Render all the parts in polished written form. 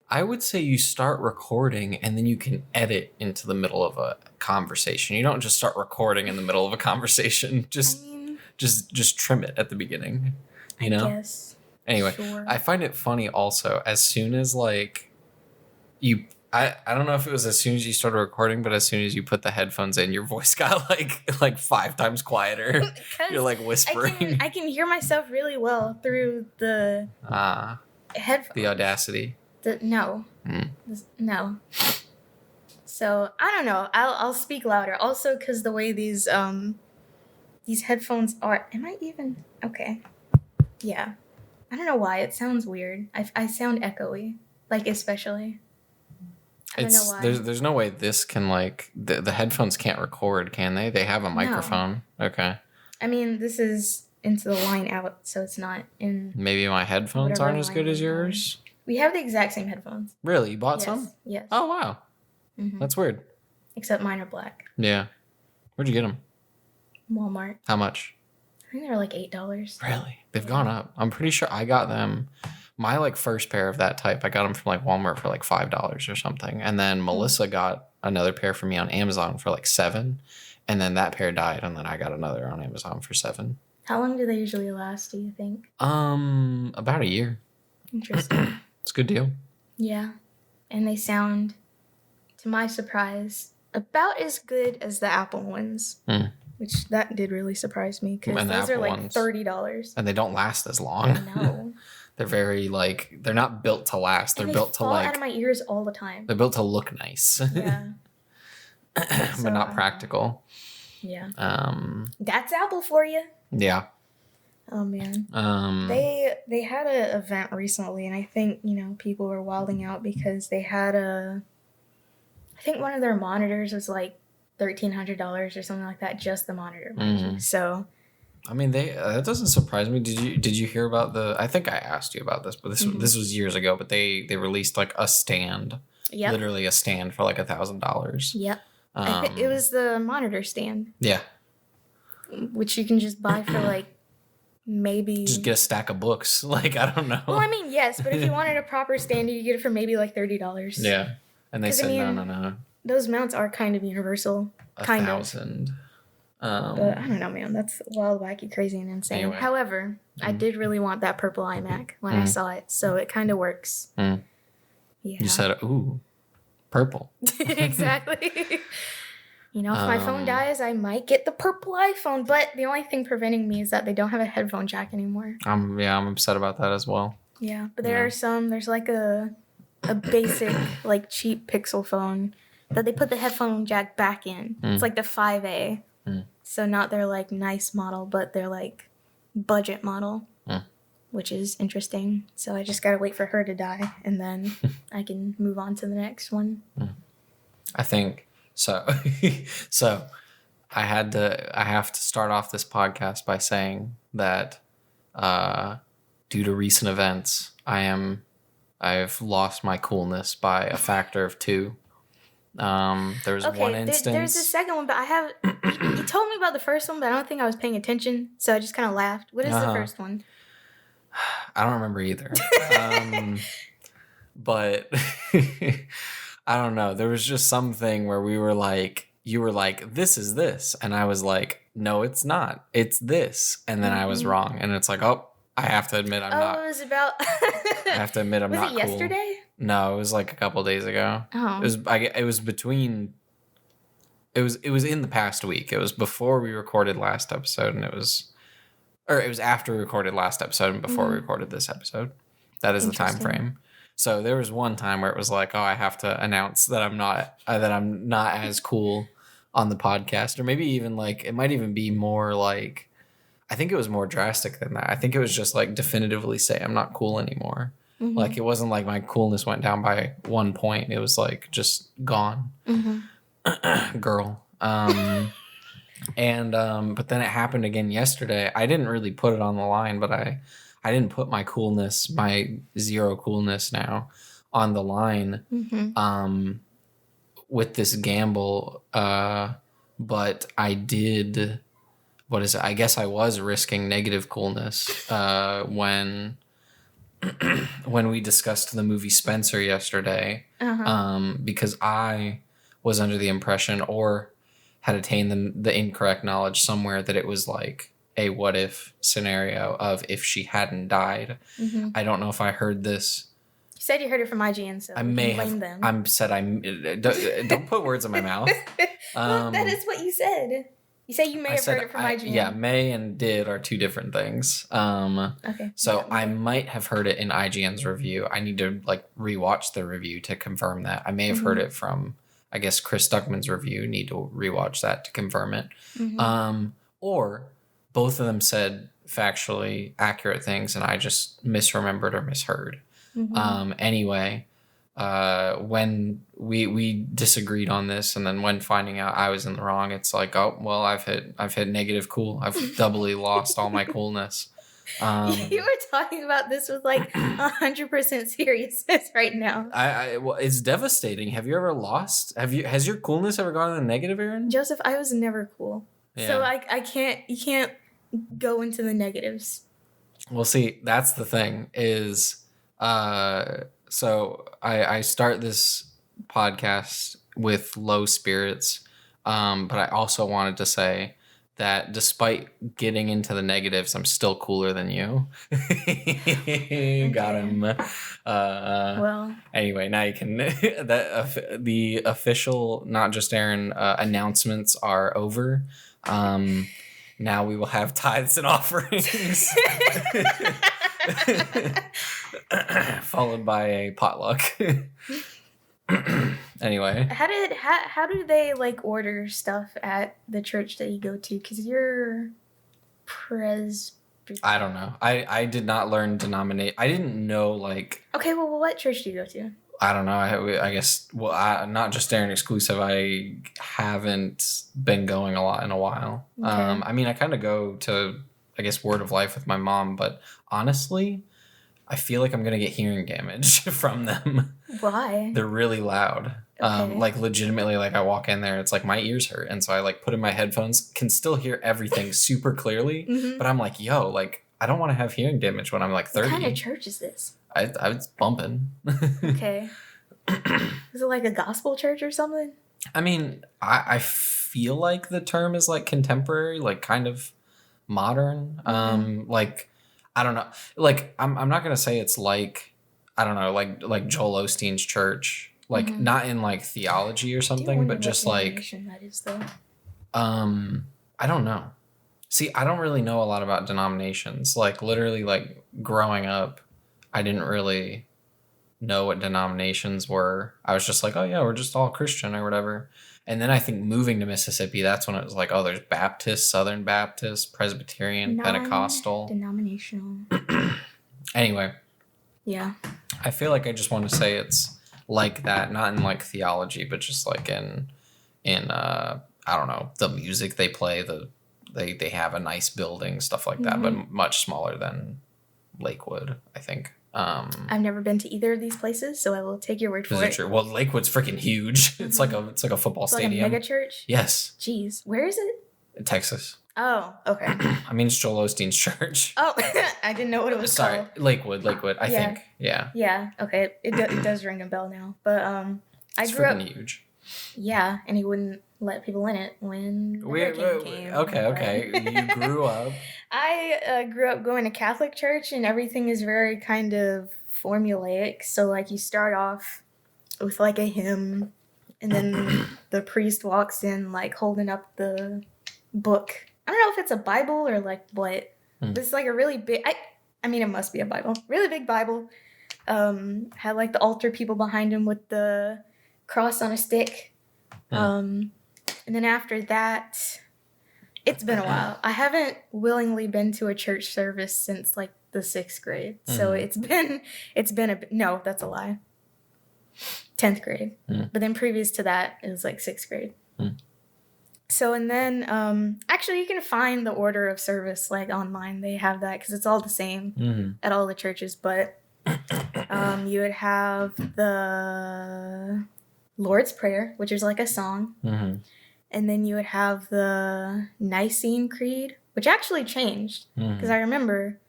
I would say you start recording and then you can edit into the middle of a conversation. You don't just start recording in the middle of a conversation. Just trim it at the beginning. You know? I guess. Anyway, sure. I find it funny also, as soon as like I don't know if it was as soon as you started recording, but as soon as you put the headphones in, your voice got like 5 times quieter. You're like whispering. I can hear myself really well through the headphones. The Audacity. No. No. So I don't know. I'll speak louder. Also, because the way these headphones are. Am I even okay? Yeah. I don't know why it sounds weird. I sound echoey, like especially. I don't know why. There's no way this can like the headphones can't record, can they? They have a microphone. No. Okay. I mean, this is into the line out, so it's not in. Maybe my headphones aren't as good as yours. We have the exact same headphones. Really? You bought some? Yes. Oh wow. Mm-hmm. That's weird. Except mine are black. Yeah. Where'd you get them? Walmart. How much? I think they were like $8. Really? They've gone up. I'm pretty sure I got them. My like first pair of that type, I got them from like Walmart for like $5 or something. And then Melissa got another pair for me on Amazon for like $7. And then that pair died. And then I got another on Amazon for $7. How long do they usually last, do you think? About a year. Interesting. It's a good deal. Yeah. And they sound, to my surprise, about as good as the Apple ones. Which that did really surprise me because those are like $30. And they don't last as long. No. They're very like, they're not built to last. They're built to like. They fall out of my ears all the time. They're built to look nice. Yeah. But not practical. Yeah. That's Apple for you. Yeah. Oh man. They had an event recently, and I think people were wilding out because they had I think one of their monitors was like $1,300 or something like that, just the monitor. So. I mean, that doesn't surprise me. Did you hear about I think I asked you about this, but this was years ago. But they released like a stand, literally a stand for like $1,000. Yep. I think it was the monitor stand. Yeah. Which you can just buy for like maybe. Just get a stack of books. Like I don't know. Well, I mean, yes, but if you wanted a proper stand, you could get it for maybe like $30. Yeah, and they said no. Those mounts are kind of universal. $1,000. But I don't know, man. That's wild, wacky, crazy, and insane. Anyway. However, I did really want that purple iMac when I saw it, so it kind of works. Yeah. You said, "Ooh, purple." Exactly. If my phone dies, I might get the purple iPhone. But the only thing preventing me is that they don't have a headphone jack anymore. I'm upset about that as well. Yeah, but there are some. There's like a basic like cheap Pixel phone that they put the headphone jack back in. It's like the 5A. So not their like nice model, but their like budget model, which is interesting. So I just gotta wait for her to die, and then I can move on to the next one. I think so. So I have to start off this podcast by saying that due to recent events, I've lost my coolness by a factor of 2. There's one instance. There's a second one, but I have. You told me about the first one, but I don't think I was paying attention, so I just kind of laughed. What is the first one? I don't remember either. But I don't know. There was just something where you were like, "This is this," and I was like, "No, it's not. It's this," and then I was wrong, and it's like, "Oh, I have to admit I'm not." Oh, it was about. I have to admit I'm not cool. Was it yesterday? No, it was like a couple days ago. Oh. It was between. It was in the past week. It was before we recorded last episode, and it was after we recorded last episode and before we recorded this episode. That is the time frame. So there was one time where it was like, oh, I have to announce that I'm not as cool on the podcast, or maybe even like it might even be more like. I think it was more drastic than that. I think it was just like definitively say I'm not cool anymore. Like it wasn't like my coolness went down by 1 point. It was like just gone. Girl. And but then it happened again yesterday. I didn't really put it on the line, but I didn't put my coolness, my zero coolness now on the line with this gamble. But I did, what is it? I guess I was risking negative coolness when when we discussed the movie Spencer yesterday, because I was under the impression or had attained the incorrect knowledge somewhere that it was like a what if scenario of if she hadn't died. I don't know if I heard this. You said you heard it from IGN, so I we may can blame have. them. Don't put words in my mouth. Well, that is what you said. You say you may have heard it from IGN. Yeah, may and did are two different things. Okay. So I might have heard it in IGN's review. I need to like rewatch the review to confirm that. I may have heard it from, I guess, Chris Stuckman's review. Need to rewatch that to confirm it. Or both of them said factually accurate things, and I just misremembered or misheard. Anyway. When we disagreed on this, and then when finding out I was in the wrong, it's like, oh well, I've hit negative cool. I've doubly lost all my coolness. You were talking about this with like 100% seriousness right now. Well, it's devastating. Have you ever lost? Has your coolness ever gone in the negative, Aaron? Joseph, I was never cool. Yeah. So you can't go into the negatives. Well, see, that's the thing is, so I start this podcast with low spirits, but I also wanted to say that despite getting into the negatives, I'm still cooler than you. Got him. Well. Anyway, now you can. The official, not just Aaron, announcements are over. Now we will have tithes and offerings. Followed by a potluck. Anyway, how do they like order stuff at the church that you go to? Because you're Presbyterian. I don't know. I did not learn denominate. I didn't know like. Okay, well, what church do you go to? I don't know. I guess. Well, not just Aaron exclusive. I haven't been going a lot in a while. Okay. I mean, I kind of go to, I guess, Word of Life with my mom, but honestly, I feel like I'm gonna get hearing damage from them. Why? They're really loud. Okay. Like legitimately, like I walk in there, it's like my ears hurt, and so I like put in my headphones, can still hear everything super clearly, but I'm like, yo, like I don't want to have hearing damage when I'm like 30. What kind of church is this? I was bumping. Okay. Is it like a gospel church or something? I mean, I feel like the term is like contemporary, like kind of modern. Like I don't know. Like I'm not gonna say it's like I don't know, like Joel Osteen's church. Like not in like theology or something, but just like that is though. I don't know. See, I don't really know a lot about denominations. Like literally like growing up, I didn't really know what denominations were. I was just like, oh yeah, we're just all Christian or whatever. And then I think moving to Mississippi, that's when it was like, oh, there's Baptist, Southern Baptist, Presbyterian, Pentecostal. Denominational. Anyway. Yeah. I feel like I just want to say it's like that, not in like theology, but just like in I don't know, the music they play, they have a nice building, stuff like that, but much smaller than Lakewood, I think. I've never been to either of these places, so I will take your word for it. True? Well, Lakewood's freaking huge. It's like a football stadium. Like a megachurch? Yes. Jeez. Where is it? In Texas. Oh, okay. I mean, it's Joel Osteen's church. Oh, I didn't know what it was called. Lakewood, I think. Yeah. Yeah, okay. It does ring a bell now. But it's freaking huge. Yeah, and he wouldn't let people in it when the hurricane came. Okay. You grew up. I grew up going to Catholic church, and everything is very kind of formulaic. So, like, you start off with, like, a hymn, and then the priest walks in, like, holding up the book. I don't know if it's a Bible or, like, what. But it's, like, a really big... I mean, it must be a Bible. Really big Bible. Had, like, the altar people behind him with the cross on a stick. And then after that, it's been a while. I haven't willingly been to a church service since like the 6th grade. So it's been no, that's a lie. 10th grade. But then previous to that, it was like 6th grade. So, and then, actually you can find the order of service like online. They have that because it's all the same at all the churches. But you would have the Lord's Prayer, which is like a song. And then you would have the Nicene Creed, which actually changed. Because I remember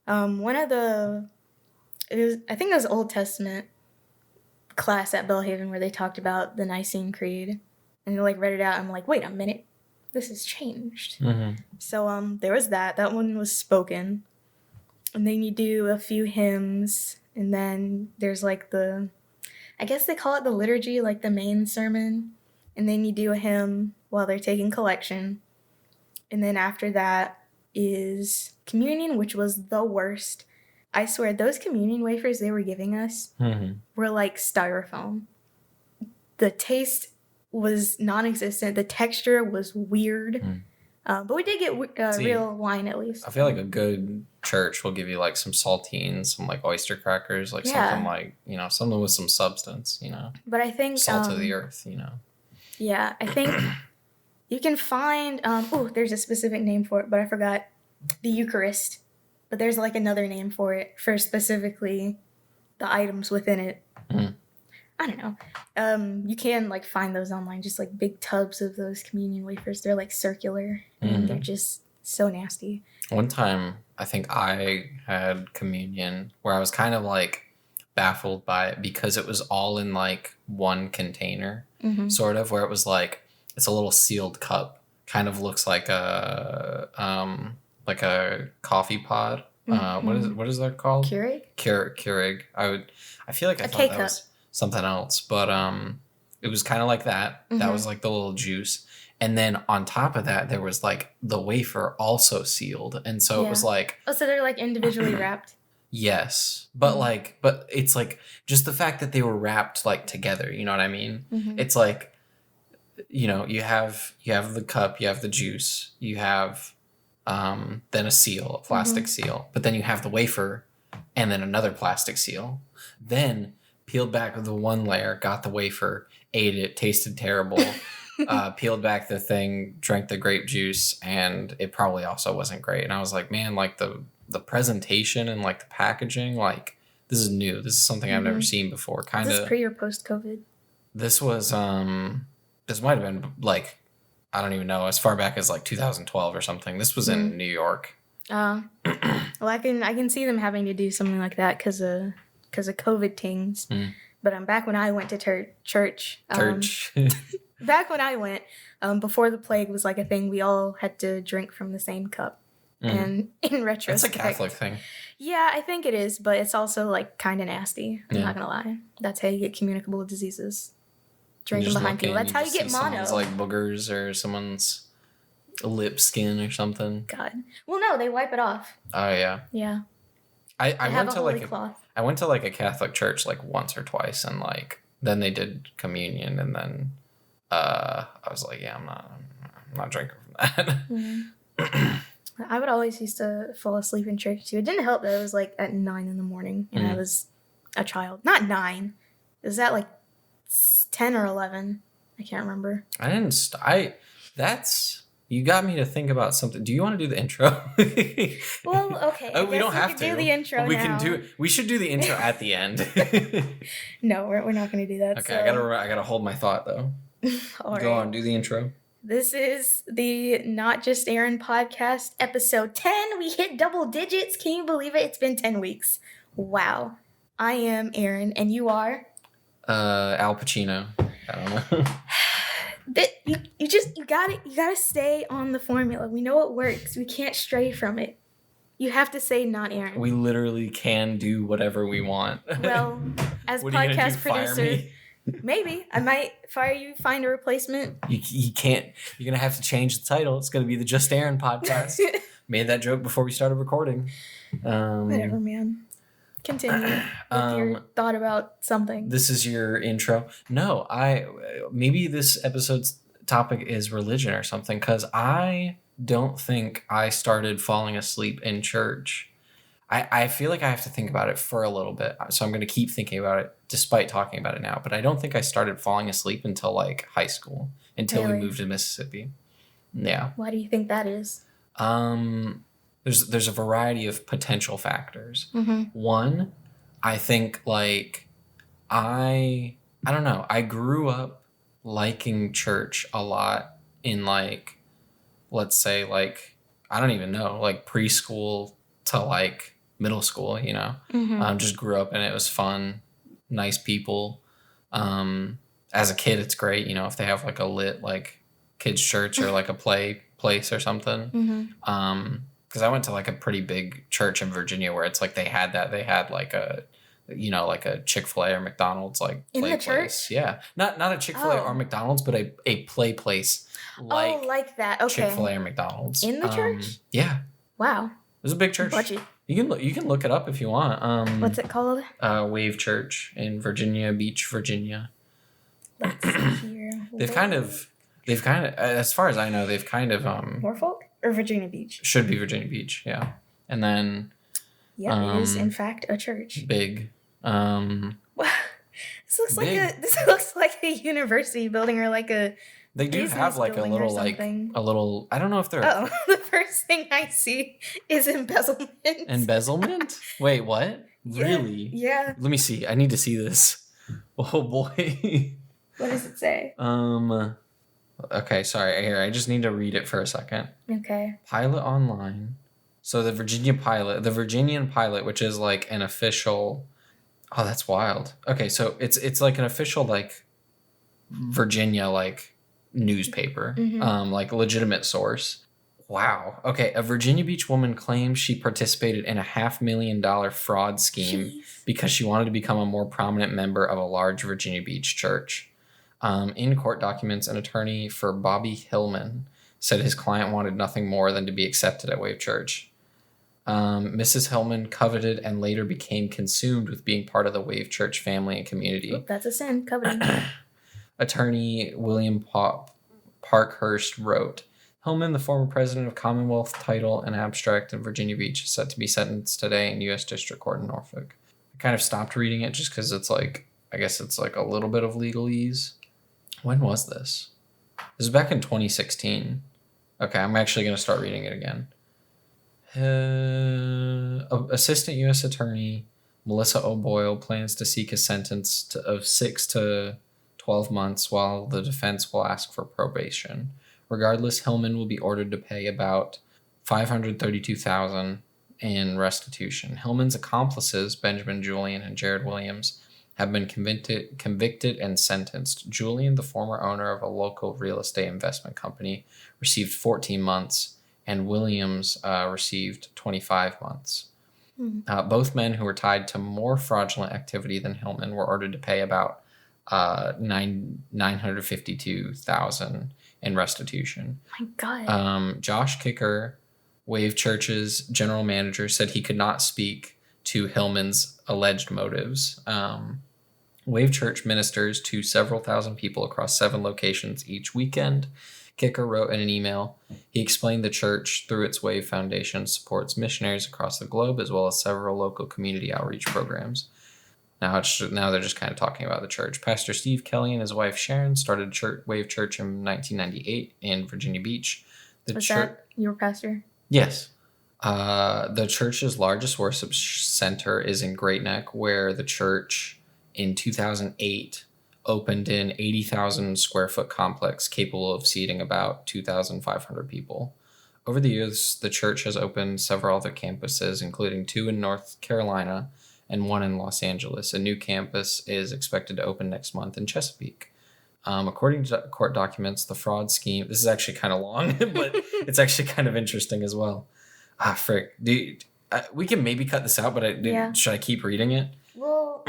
one of the I think it was Old Testament class at Belhaven where they talked about the Nicene Creed, and they like read it out. I'm like, wait a minute, this has changed. Mm-hmm. So there was that. That one was spoken, and then you do a few hymns, and then there's like I guess they call it the liturgy, like the main sermon, and then you do a hymn while they're taking collection, and then after that is communion, which was the worst. I swear, those communion wafers they were giving us were like styrofoam. The taste was non-existent. The texture was weird. But we did get real wine at least. I feel like a good church will give you like some saltines, some like oyster crackers, like something like, something with some substance, But I think... salt of the earth, Yeah, I think you can find... there's a specific name for it, but I forgot. The Eucharist. But there's like another name for it, for specifically the items within it. I don't know. You can like find those online, just like big tubs of those communion wafers. They're like circular and they're just so nasty. One time, I think I had communion where I was kind of like baffled by it because it was all in like one container, sort of, where it was like, it's a little sealed cup, kind of looks like a coffee pod. What is that called? Keurig? Keurig. I feel like I thought that was something else, but it was kind of like that. That was like the little juice. And then on top of that, there was like the wafer also sealed. And so it was like... Oh, so they're like individually wrapped? Yes. But but it's like just the fact that they were wrapped like together, you know what I mean? It's like, you have the cup, you have the juice, you have then a seal, a plastic seal, but then you have the wafer and then another plastic seal. Then peeled back the one layer, got the wafer, ate it, tasted terrible. Peeled back the thing, drank the grape juice, and it probably also wasn't great. And I was like, man, like the presentation and like the packaging, like this is new. This is something I've never seen before. Kind of. Is this pre or post COVID? This was this might have been like, I don't even know, as far back as like 2012 or something. This was in New York. Well, I can see them having to do something like that because of COVID things. But back when I went to church. Back when I went, before the plague was like a thing, we all had to drink from the same cup. And in retrospect... It's a Catholic thing. Yeah, I think it is, but it's also like kind of nasty. I'm not going to lie. That's how you get communicable diseases. Drinking behind people. That's how you get mono. Someone's like boogers or someone's lip skin or something. God. Well, no, they wipe it off. Oh, yeah. Yeah. I went to like I went to like a Catholic church like once or twice, and like then they did communion, and then I was like, yeah, I'm not drinking from that. I would always used to fall asleep in church too. It didn't help that it was like at 9 in the morning and I was a child. Not 9. It was at like 10 or 11. I can't remember. You got me to think about something. Do you want to do the intro? Well, okay. We don't have to do the intro. We should do the intro at the end. No, we're not going to do that. Okay, so. I gotta hold my thought though. Go on, do the intro. This is the Not Just Arin podcast, episode 10. We hit double digits. Can you believe it? It's been 10 weeks. Wow. I am Arin, and you are? Al Pacino. I don't know. You gotta stay on the formula. We know it works. We can't stray from it. You have to say not Arin. We literally can do whatever we want. Well, as podcast producer, maybe I might fire you, find a replacement. You can't. You're gonna have to change the title. It's gonna be the Just Arin podcast. Made that joke before we started recording. Whatever, man. Continue with your thought about something. This is your intro. No, maybe this episode's topic is religion or something, because I don't think I started falling asleep in church. I feel like I have to think about it for a little bit, so I'm going to keep thinking about it despite talking about it now. But I don't think I started falling asleep until like high school, until we moved to Mississippi. Yeah. Why do you think that is? There's a variety of potential factors. One, I think like I don't know. I grew up liking church a lot in like, let's say like, I don't even know, like preschool to like middle school, you know. Just grew up in it. It was fun, nice people. As a kid, it's great, you know, if they have like a lit like kids church or like a play place or something. Because I went to like a pretty big church in Virginia where it's like they had like a, you know, like a Chick-fil-A or McDonald's like in play the place. church. Yeah, not a Chick-fil-A or McDonald's, but a play place like that. Okay. Chick-fil-A or McDonald's In the church. Yeah, wow, it was a big church. Budget. You can look it up if you want. What's it called? Wave Church in Virginia Beach, Virginia. Let's see here. They've kind of, as far as I know, they've kind of Norfolk or Virginia Beach. Should be Virginia Beach, yeah. And then yeah, it is in fact a church. Big. This looks like a university building or like a. They do have like a little I don't know if they're. Oh, the first thing I see is embezzlement. Embezzlement? Wait, what? Yeah, really? Yeah. Let me see. I need to see this. Oh boy. What does it say? Okay, sorry. Here, I just need to read it for a second. Okay. Pilot online. So the Virginian Pilot, which is like an official. Oh, that's wild. Okay, so it's like an official like Virginia like newspaper, like legitimate source. Wow. Okay, a Virginia Beach woman claims she participated in a $500,000 fraud scheme because she wanted to become a more prominent member of a large Virginia Beach church. In court documents, an attorney for Bobby Hillman said his client wanted nothing more than to be accepted at Wave Church. Mrs. Hillman coveted and later became consumed with being part of the Wave Church family and community. Oop, that's a sin, coveting. Attorney William Parkhurst wrote, Hillman, the former president of Commonwealth Title and Abstract in Virginia Beach, is set to be sentenced today in U.S. District Court in Norfolk. I kind of stopped reading it just because it's like, I guess it's like a little bit of legalese. When was this? This was back in 2016. Okay, I'm actually going to start reading it again. Assistant U.S. Attorney Melissa O'Boyle plans to seek a sentence of 6 to 12 months while the defense will ask for probation. Regardless, Hillman will be ordered to pay about $532,000 in restitution. Hillman's accomplices, Benjamin Julian and Jared Williams, have been convicted and sentenced. Julian, the former owner of a local real estate investment company, received 14 months, and Williams received 25 months. Both men who were tied to more fraudulent activity than Hillman were ordered to pay about $952,000 in restitution. My God. Josh Kicker, Wave Church's general manager, said he could not speak to Hillman's alleged motives. Wave Church ministers to several thousand people across 7 locations each weekend. Kicker wrote in an email, he explained the church, through its Wave Foundation, supports missionaries across the globe as well as several local community outreach programs. Now they're just kind of talking about the church. Pastor Steve Kelly and his wife Sharon started Wave Church in 1998 in Virginia Beach. Was that your pastor? Yes. The church's largest worship center is in Great Neck, where the church in 2008 opened an 80,000 square foot complex capable of seating about 2,500 people. Over the years, the church has opened several other campuses, including 2 in North Carolina and 1 in Los Angeles. A new campus is expected to open next month in Chesapeake. According to court documents, the fraud scheme... This is actually kind of long, but it's actually kind of interesting as well. Frick. We can maybe cut this out, but should I keep reading it? Well,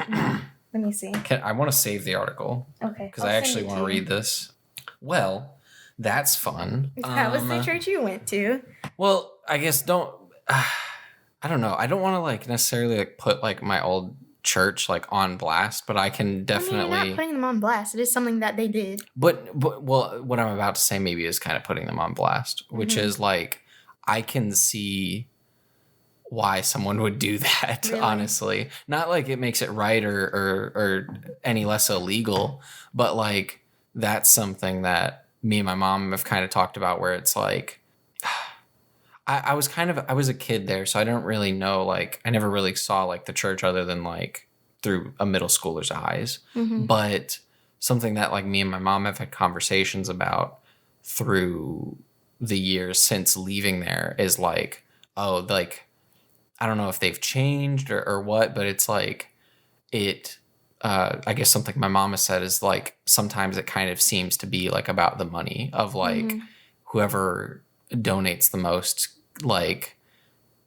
let me see. I want to save the article. Okay. Because I actually want to read this. Well, that's fun. That was the church you went to. Well, I guess I don't know. I don't want to like necessarily like put like my old church like on blast, but I can definitely. You're not putting them on blast. It is something that they did. But well, what I'm about to say maybe is kind of putting them on blast, which is like I can see why someone would do that. Really? Honestly, not like it makes it right or any less illegal, but like that's something that me and my mom have kind of talked about, where it's like. I was a kid there, so I don't really know, like, I never really saw, like, the church other than, like, through a middle schooler's eyes. But something that, like, me and my mom have had conversations about through the years since leaving there is, like, oh, like, I don't know if they've changed or what, but it's like I guess something my mom has said is like sometimes it kind of seems to be like about the money of like whoever donates the most, like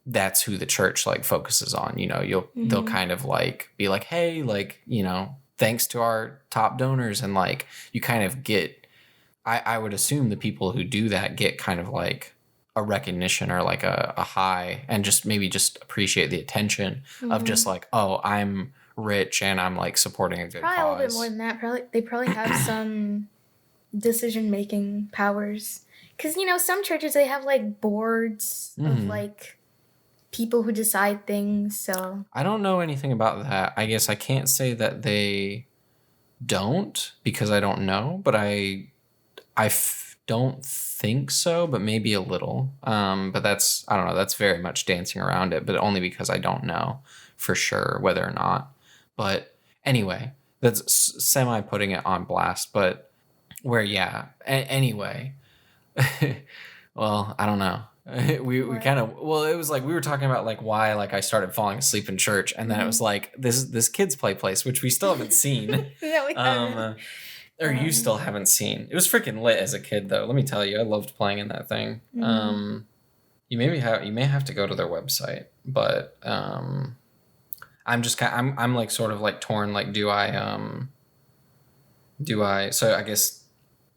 that's who the church like focuses on. You know, they'll kind of like be like, hey, like, you know, thanks to our top donors, and like you kind of get. I would assume the people who do that get kind of like a recognition or like a high, and just maybe just appreciate the attention of just like, oh, I'm rich and I'm like supporting a good probably cause. A little bit more than that. They probably have some decision-making powers. Because, you know, some churches, they have like boards of like people who decide things. So I don't know anything about that. I guess I can't say that they don't because I don't know, but I don't think so, but maybe a little. But that's, I don't know, that's very much dancing around it, but only because I don't know for sure whether or not. But anyway, that's semi putting it on blast, but where, yeah, anyway, well, I don't know. We kind of, well, it was like we were talking about like why like I started falling asleep in church, and then it was like this kids play place, which we still haven't seen. Yeah, we haven't. Or you still haven't seen. It was freaking lit as a kid, though. Let me tell you, I loved playing in that thing. You may have to go to their website, but I'm just I'm like sort of like torn. Like, do I? So I guess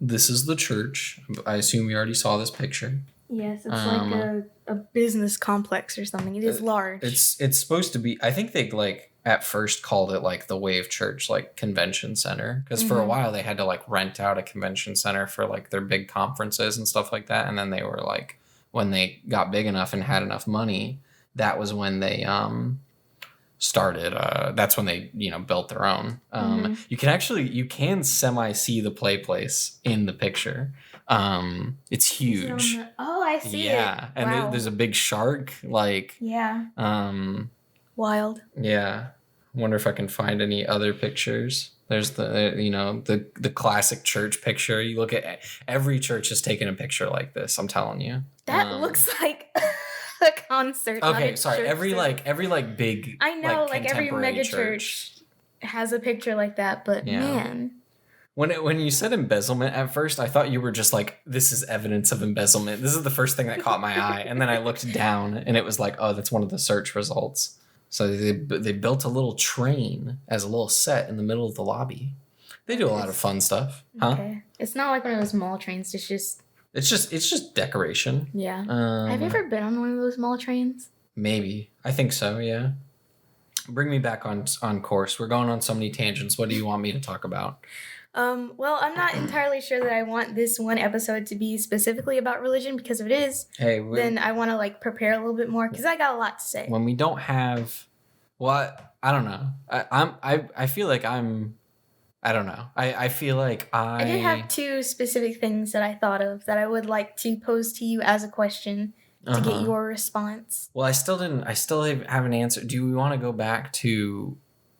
this is the church. I assume you already saw this picture. Yes, it's like a business complex or something. It is large. It's supposed to be. I think they like at first called it like the Wave Church like convention center, because for a while they had to like rent out a convention center for like their big conferences and stuff like that, and then they were like, when they got big enough and had enough money, that was when they started that's when they, you know, built their own. You can semi see the play place in the picture. It's huge. Oh, I see it. Yeah, and wow. there's a big shark, like, yeah. Wild. Yeah. Wonder if I can find any other pictures. There's the, you know, the classic church picture. You look at every church has taken a picture like this, I'm telling you. That looks like a concert. Okay, sorry. Every big, I know, like every megachurch church has a picture like that, but man. When you said embezzlement at first, I thought you were just like, this is evidence of embezzlement. This is the first thing that caught my eye. And then I looked down and it was like, oh, that's one of the search results. So they built a little train as a little set in the middle of the lobby. They do a lot of fun stuff. Huh? Okay. It's not like one of those mall trains. It's just decoration. Yeah. Have you ever been on one of those mall trains? Maybe. I think so, yeah. Bring me back on course. We're going on so many tangents. What do you want me to talk about? Well, I'm not entirely sure that I want this one episode to be specifically about religion, because if it is, then I want to like prepare a little bit more, because I got a lot to say. When we don't have, I don't know. I feel like I don't know. I feel like I did have two specific things that I thought of that I would like to pose to you as a question to get your response. Well, I still have an answer. Do we want to go back to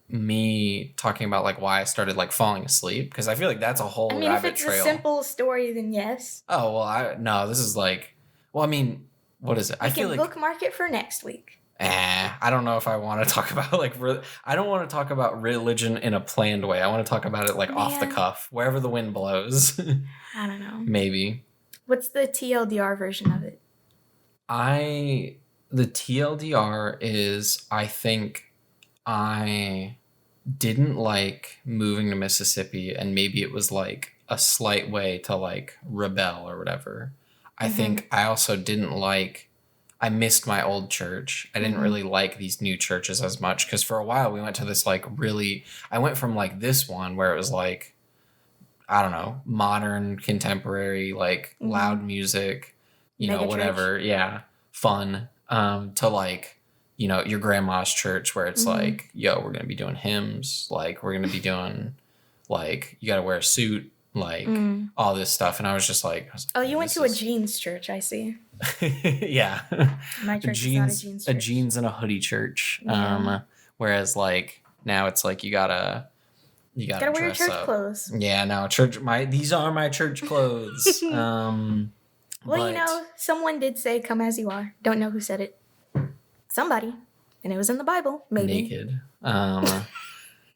me talking about like why I started like falling asleep? Because I feel like that's a whole rabbit trail. If it's a simple story, then yes. Oh, well, no, this is like, well, I mean, what is it? I feel like bookmark it for next week. I don't know if I want to talk about like, I don't want to talk about religion in a planned way. I want to talk about it like off the cuff, wherever the wind blows. I don't know. Maybe. What's the TLDR version of it? The TLDR is, I think I didn't like moving to Mississippi, and maybe it was like a slight way to like rebel or whatever. I think I also didn't like, I missed my old church. I didn't really like these new churches as much, because for a while we went to this like really, I went from like this one where it was like, I don't know, modern, contemporary, like loud music, you know, whatever. Yeah. Fun. To like, you know, your grandma's church where it's like, yo, we're going to be doing hymns. Like, we're going to be doing, like, you got to wear a suit, like, all this stuff. And I was just like... you went to a jeans church, I see. Yeah. My church is not a jeans church. A jeans and a hoodie church. Yeah. Whereas, like, now it's like you gotta wear your church clothes. Yeah, no, these are my church clothes. Well, you know, someone did say, come as you are. Don't know who said it. somebody, and it was in the Bible, maybe. Naked.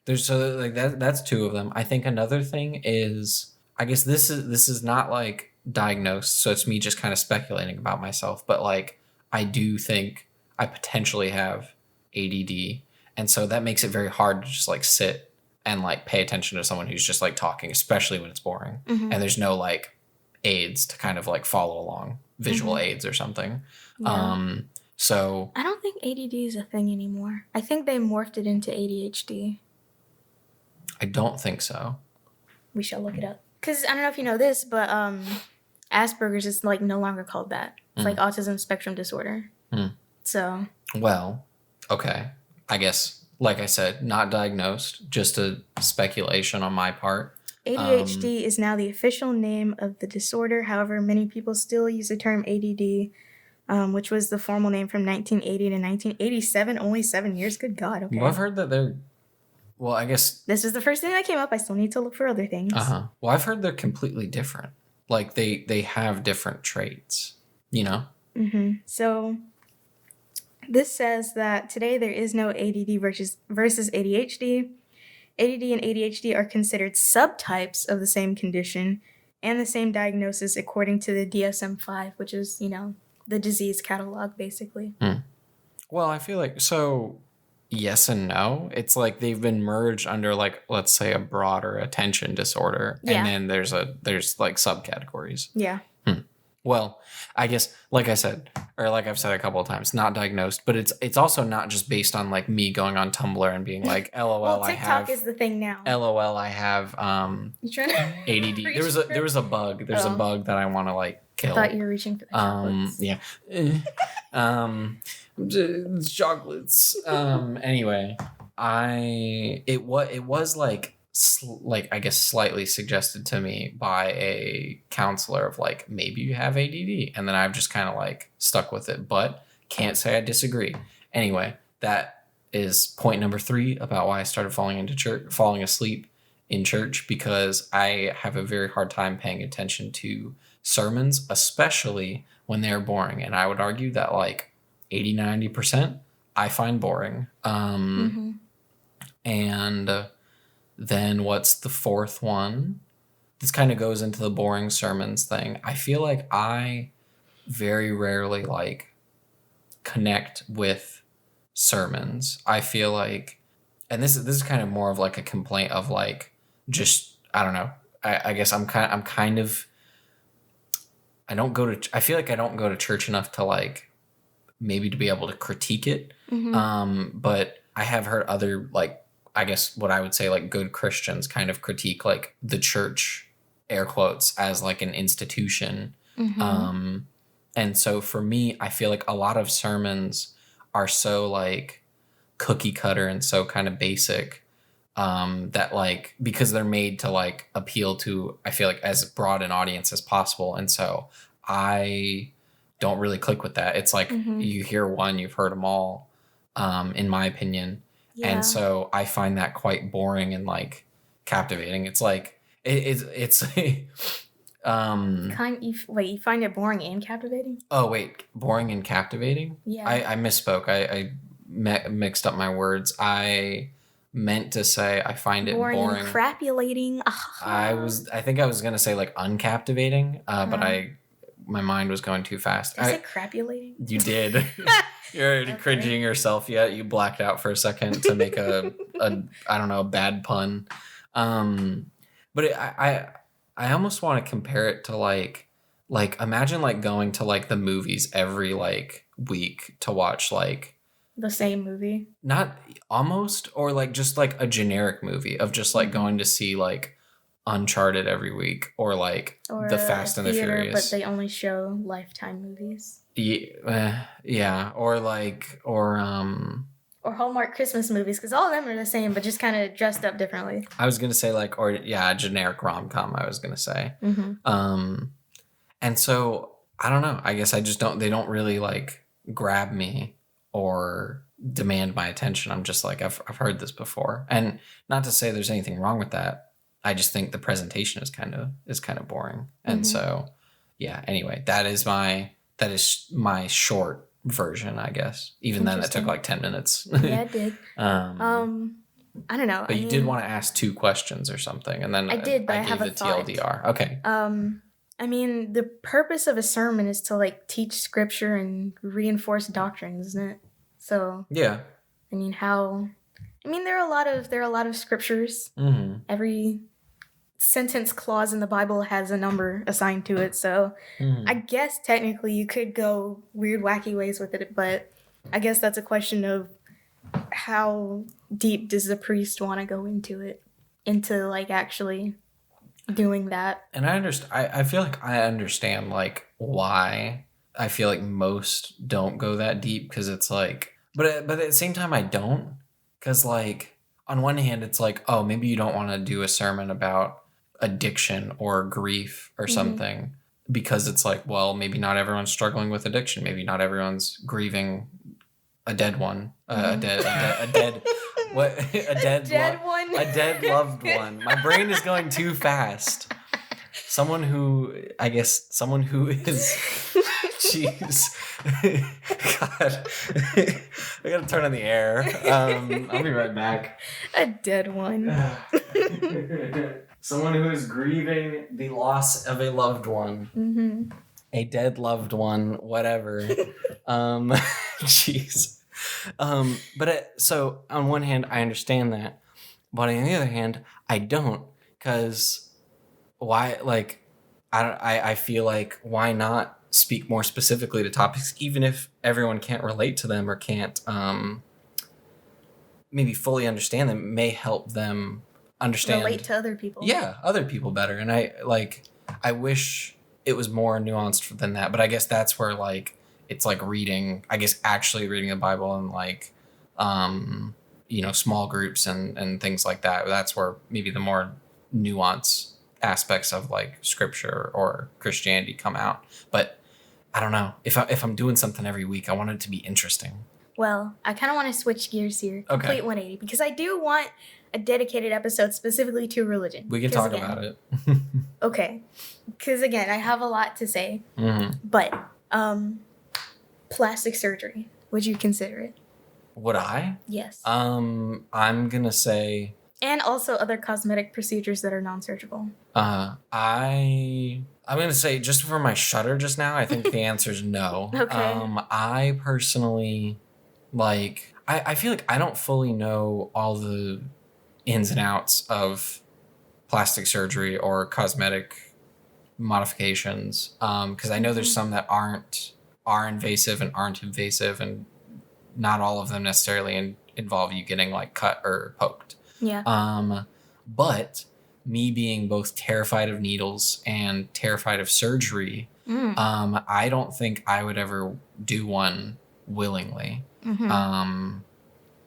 There's so like that's two of them. I think another thing is, I guess this is not like diagnosed, so it's me just kind of speculating about myself, but like I do think I potentially have ADD, and so that makes it very hard to just like sit and like pay attention to someone who's just like talking, especially when it's boring, and there's no like aids to kind of like follow along, visual aids or something. Yeah. So I don't think ADD is a thing anymore. I think they morphed it into ADHD. I don't think so. We shall look it up. Because I don't know if you know this, but Asperger's is like no longer called that. It's like autism spectrum disorder. So. Well, okay. I guess, like I said, not diagnosed, just a speculation on my part. ADHD is now the official name of the disorder. However, many people still use the term ADD, which was the formal name from 1980 to 1987. Only 7 years. Good God. Okay. Well, I've heard that they're... Well, I guess... This is the first thing that came up. I still need to look for other things. Well, I've heard they're completely different. Like, they have different traits, you know? So, this says that today there is no ADD versus ADHD. ADD and ADHD are considered subtypes of the same condition and the same diagnosis according to the DSM-5, which is, you know, the disease catalog, basically. Well, I feel like... So... Yes and no. It's like they've been merged under like, let's say, a broader attention disorder, and then there's like subcategories. Yeah. Well, I guess like I said, or like I've said a couple of times, not diagnosed, but it's also not just based on like me going on Tumblr and being like, LOL, well, I TikTok have is the thing now. LOL, I have You trying to ADD. There was a bug. There's a bug that I want to like kill. I thought you were reaching for the chocolates. Yeah. Chocolates. Anyway, it was like I guess slightly suggested to me by a counselor of like, maybe you have ADD, and then I've just kind of like stuck with it, but can't say I disagree. Anyway, that is point number 3 about why I started falling asleep in church, because I have a very hard time paying attention to sermons, especially when they're boring. And I would argue that like 80-90% I find boring. And then what's the fourth one? This kind of goes into the boring sermons thing. I feel like I very rarely like connect with sermons. I feel like, and this is kind of more of like a complaint of like, just, I don't know. I guess I feel like I don't go to church enough to like, maybe to be able to critique it. But I have heard other like, I guess what I would say like good Christians kind of critique like the church, air quotes, as like an institution. And so for me, I feel like a lot of sermons are so like cookie cutter and so kind of basic, that like, because they're made to like appeal to, I feel like, as broad an audience as possible. And so I don't really click with that. It's like you hear one, you've heard them all, in my opinion. Yeah. And so I find that quite boring and like captivating. It's like it's you find it boring and captivating? Oh wait, boring and captivating? Yeah. I misspoke. I mixed up my words. I meant to say I find it boring and crapulating. I think I was gonna say like uncaptivating, but my mind was going too fast. Is it crapulating? You did. You're already cringing yourself yet. You blacked out for a second to make a I don't know, bad pun. But I almost want to compare it to like imagine like going to like the movies every like week to watch like the same movie. Not almost, or like just like a generic movie of just like going to see like Uncharted every week, or like the Fast and the Furious, but they only show Lifetime movies. Yeah, or Hallmark Christmas movies, because all of them are the same, but just kind of dressed up differently. I was gonna say like, or yeah, a generic rom-com. I was gonna say, and so I don't know. I guess I just don't. They don't really like grab me or demand my attention. I'm just like, I've heard this before, and not to say there's anything wrong with that. I just think the presentation is kind of boring. And so, yeah, anyway, that is my short version, I guess. Even then, that took like 10 minutes. Yeah, it did. I don't know. But you did want to ask 2 questions or something, and then I did, but I gave have a the thought. TLDR. Okay. I mean, the purpose of a sermon is to like teach scripture and reinforce doctrines, isn't it? So yeah. I mean, there are a lot of scriptures. Mm-hmm. Every sentence clause in the Bible has a number assigned to it, so I guess technically you could go weird, wacky ways with it, but I guess that's a question of how deep does the priest want to go into like actually doing that. And I feel like I understand like why I feel like most don't go that deep, because it's like, but at the same time I don't, because like on one hand it's like, oh, maybe you don't want to do a sermon about addiction or grief or something, because it's like, well, maybe not everyone's struggling with addiction, maybe not everyone's grieving a dead one, a dead what a dead loved one. My brain is going too fast. Someone who is jeez. God. I gotta turn on the air. I'll be right back. A dead one. Someone who is grieving the loss of a loved one. A dead loved one, whatever. Jeez. So on one hand, I understand that, but on the other hand, I don't, because why? Like, I feel like, why not speak more specifically to topics, even if everyone can't relate to them or can't maybe fully understand them, may help them understand, relate to other people. Yeah, other people better. And I wish it was more nuanced than that, but I guess that's where like it's like actually reading the Bible and like small groups and things like that. That's where maybe the more nuanced aspects of like scripture or Christianity come out. But I don't know, if I'm doing something every week, I want it to be interesting. Well, I kind of want to switch gears here. Okay. Complete 180, because I do want a dedicated episode specifically to religion. We can talk about it. Okay. Because again, I have a lot to say. But plastic surgery, would you consider it? Would I? Yes. I'm gonna say. And also other cosmetic procedures that are non-surgical. I'm gonna say, just for my shudder just now, I think the answer is no. Okay. I personally, like, I feel like I don't fully know all the ins and outs of plastic surgery or cosmetic modifications, because I know there's some that are invasive and aren't invasive, and not all of them necessarily involve you getting like cut or poked. Yeah. But me being both terrified of needles and terrified of surgery, I don't think I would ever do one willingly.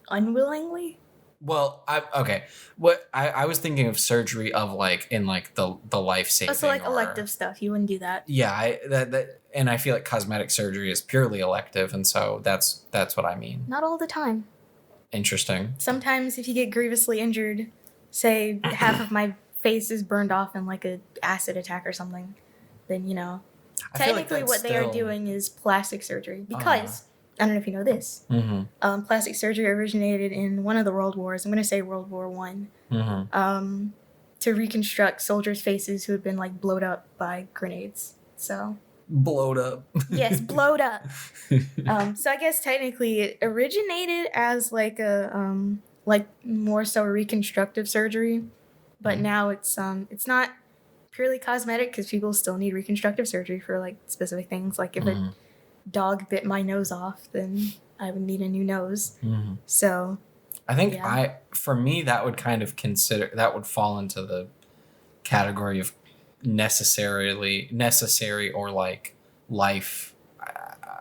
Unwillingly? Well, I was thinking of surgery of like in like the life saving. So like elective stuff, you wouldn't do that. Yeah, and I feel like cosmetic surgery is purely elective, and so that's what I mean. Not all the time. Interesting. Sometimes if you get grievously injured, say half of my face is burned off in like a acid attack or something, then technically what they are doing is plastic surgery, because I don't know if you know this. Plastic surgery originated in one of the world wars. I'm going to say World War I. To reconstruct soldiers' faces who had been like blowed up by grenades. So. Blowed up. Yes, blowed up. So I guess technically it originated as like a like more so reconstructive surgery, but now it's not purely cosmetic, because people still need reconstructive surgery for like specific things. Like if a dog bit my nose off, then I would need a new nose. So I think for me that would kind of fall into the category of necessary or like life.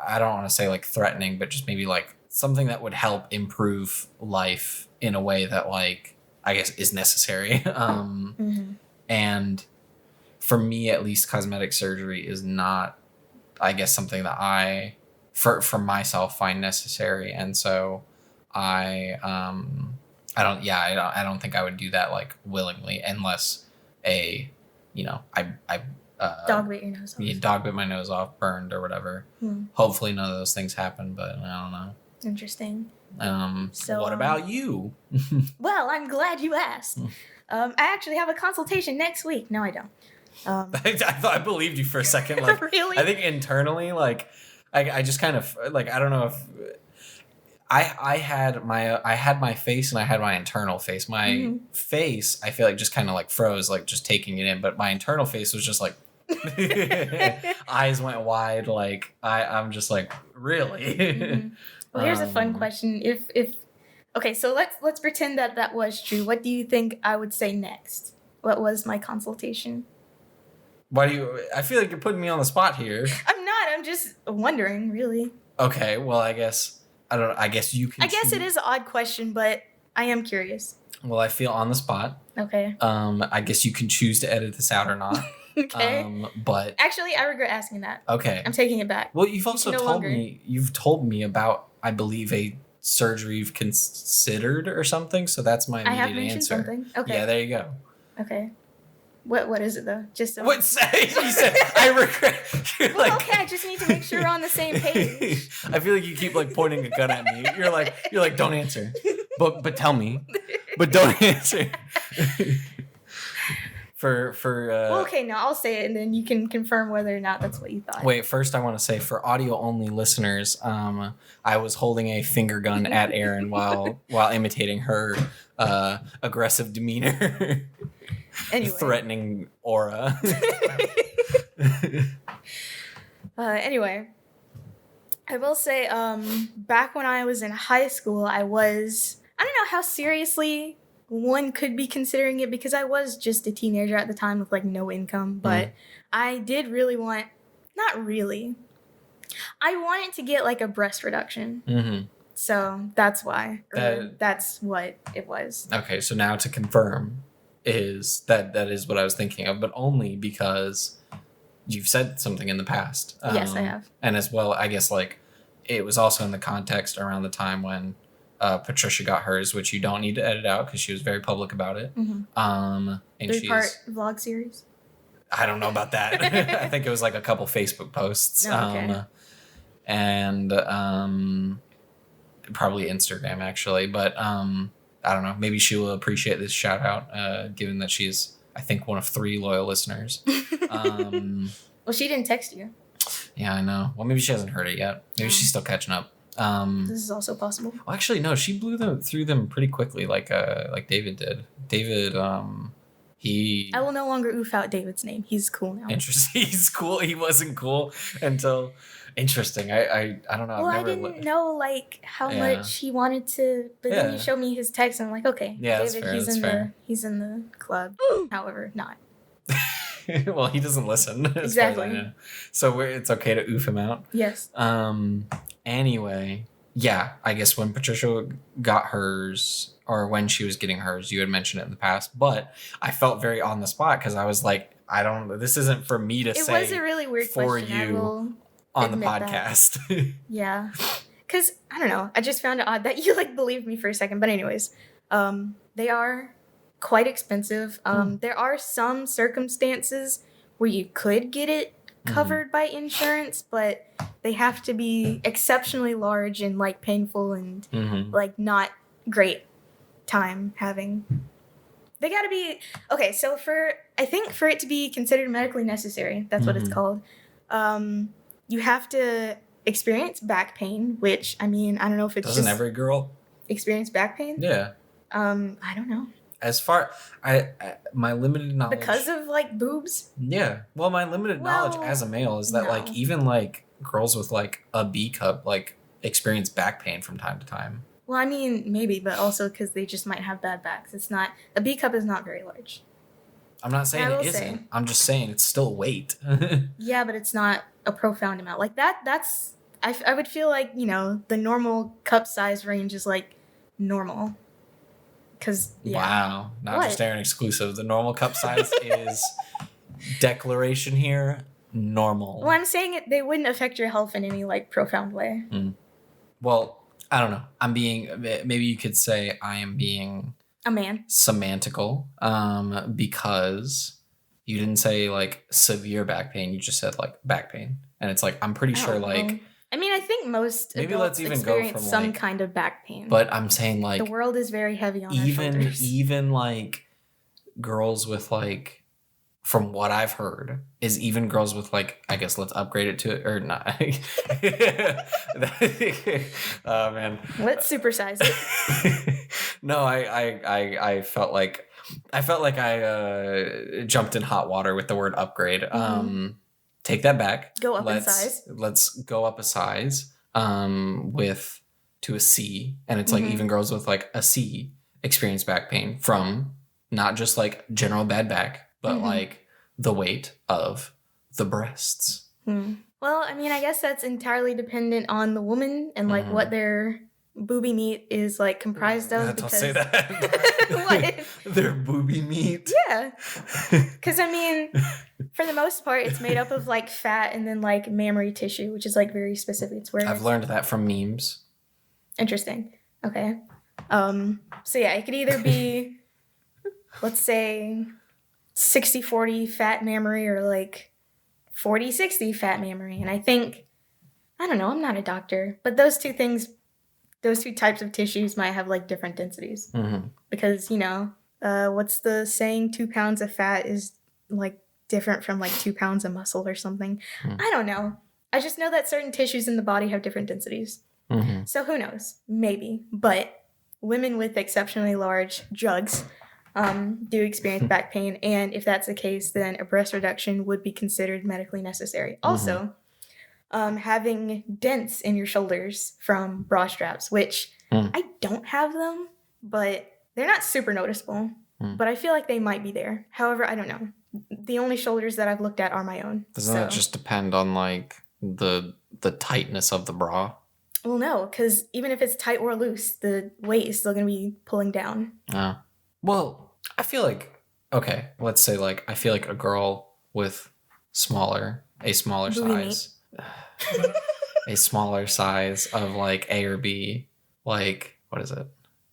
I don't want to say like threatening, but just maybe like something that would help improve life in a way that like I guess is necessary. And for me at least, cosmetic surgery is not, I guess, something that I for myself find necessary, and so I don't think I would do that like willingly, unless I Dog bit your nose off. Yeah, dog bit my nose off, burned or whatever. Hopefully none of those things happen, but I don't know. Interesting. So what about you? Well, I'm glad you asked. I actually have a consultation next week. No, I don't. I thought I believed you for a second. Like, really? I think internally, like, I just kind of like, I don't know if I had my face and I had my internal face. My face, I feel like just kind of like froze, like just taking it in. But my internal face was just like, eyes went wide. Like I'm just like, really? Well, here's a fun question. If okay, so let's pretend that was true. What do you think I would say next? What was my consultation? Why do you? I feel like you're putting me on the spot here. I'm not. I'm just wondering, really. Okay. Well, I guess I don't know. I guess you can. I guess it is an odd question, but I am curious. Well, I feel on the spot. Okay. I guess you can choose to edit this out or not. Okay. But actually, I regret asking that. Okay. I'm taking it back. Well, you've also told me about, I believe, a surgery you've considered or something. So that's my immediate I have mentioned answer. Something. Okay. Yeah, there you go. Okay. What is it though? Just so what say? You said I regret. Well, okay, I just need to make sure we're on the same page. I feel like you keep like pointing a gun at me. You're like, don't answer. But tell me. But don't answer. Well, okay, no, I'll say it and then you can confirm whether or not that's what you thought. Wait, first I want to say for audio only listeners, I was holding a finger gun at Arin while imitating her aggressive demeanor. Anyway. Threatening aura. Anyway, I will say back when I was in high school, I don't know how seriously one could be considering it because I was just a teenager at the time with like no income, but I did really want, not really, I wanted to get like a breast reduction. Mm-hmm. So that's why, that's what it was. Okay, so now to confirm is that is what I was thinking of, but only because you've said something in the past. Yes, I have. And as well, I guess like it was also in the context around the time when Patricia got hers, which you don't need to edit out because she was very public about it. Mm-hmm. And 3-part vlog series. I don't know about that. I think it was like a couple Facebook posts. Oh, okay. And probably Instagram actually, but I don't know. Maybe she will appreciate this shout out, given that she's, I think, one of 3 loyal listeners. Well, she didn't text you. Yeah, I know. Well, maybe she hasn't heard it yet. Maybe she's still catching up. This is also possible. Well, actually, no. She blew through them pretty quickly, like David did. David, he. I will no longer oof out David's name. He's cool now. Interesting. He's cool. He wasn't cool until. Interesting. I don't know. Well, I didn't know like how much he wanted to, but then you showed me his text, and I'm like, okay, yeah, David, that's fair. He's in the club. However, not. Well, he doesn't listen. Exactly. So it's okay to oof him out. Yes. Anyway, yeah. I guess when Patricia got hers, or when she was getting hers, you had mentioned it in the past, but I felt very on the spot because I was like, I don't. This isn't for me to say. It was a really weird for question, you on the podcast. Yeah. Because, I don't know, I just found it odd that you, like, believed me for a second. But anyways, they are quite expensive. There are some circumstances where you could get it covered by insurance, but they have to be exceptionally large and, like, painful and, like, not great time having. They gotta be... Okay, so I think for it to be considered medically necessary, that's what it's called, you have to experience back pain, which, I mean, I don't know if it's Doesn't every girl experience back pain? Yeah. I don't know. As far my limited knowledge because of like boobs. Yeah. Well, my limited knowledge as a male is that like even like girls with like a B cup like experience back pain from time to time. Well, I mean maybe, but also because they just might have bad backs. It's not a B cup is not very large. I'm not saying it isn't. I'm just saying it's still weight. Yeah, but it's not a profound amount. Like that's I would feel like, you know, the normal cup size range is like normal. Cause wow, not just Arin exclusive. The normal cup size is declaration here normal. Well, I'm saying they wouldn't affect your health in any like profound way. Well, I don't know. Maybe you could say I am being a man semantical, because you didn't say like severe back pain. You just said like back pain, and it's like I'm pretty sure like. I mean, I think most maybe adults let's even experience go from some like, kind of back pain. But I'm saying like the world is very heavy on our shoulders. Even like girls with like, from what I've heard, is even girls with like, I guess let's upgrade it to, or not. Oh man. Let's supersize it. No, I felt like I jumped in hot water with the word upgrade. Take that back. Go up in size. Let's go up a size. With to a C, and it's like even girls with like a C experience back pain from not just like general bad back, but like the weight of the breasts. Well, I mean, I guess that's entirely dependent on the woman and like what their boobie meat is like comprised of. Don't say that. What? Their boobie meat. Yeah. Because I mean, for the most part, it's made up of like fat and then like mammary tissue, which is like very specific. It's where I've learned that from memes. Interesting. Okay. So yeah, it could either be, let's say, 60-40 fat mammary or like 40-60 fat mammary. And I think, I don't know, I'm not a doctor, but those two types of tissues might have like different densities. Because, you know, what's the saying? 2 pounds of fat is like different from like 2 pounds of muscle or something. I don't know. I just know that certain tissues in the body have different densities. So who knows? Maybe. But women with exceptionally large jugs do experience back pain. And if that's the case, then a breast reduction would be considered medically necessary. Also, having dents in your shoulders from bra straps, which I don't have them, but they're not super noticeable. But I feel like they might be there. However, I don't know. The only shoulders that I've looked at are my own. Doesn't that just depend on like the tightness of the bra? Well, no, because even if it's tight or loose, the weight is still going to be pulling down. Well, I feel like, okay, let's say like, I feel like a girl with a smaller size, a smaller size of like A or B, like, what is it?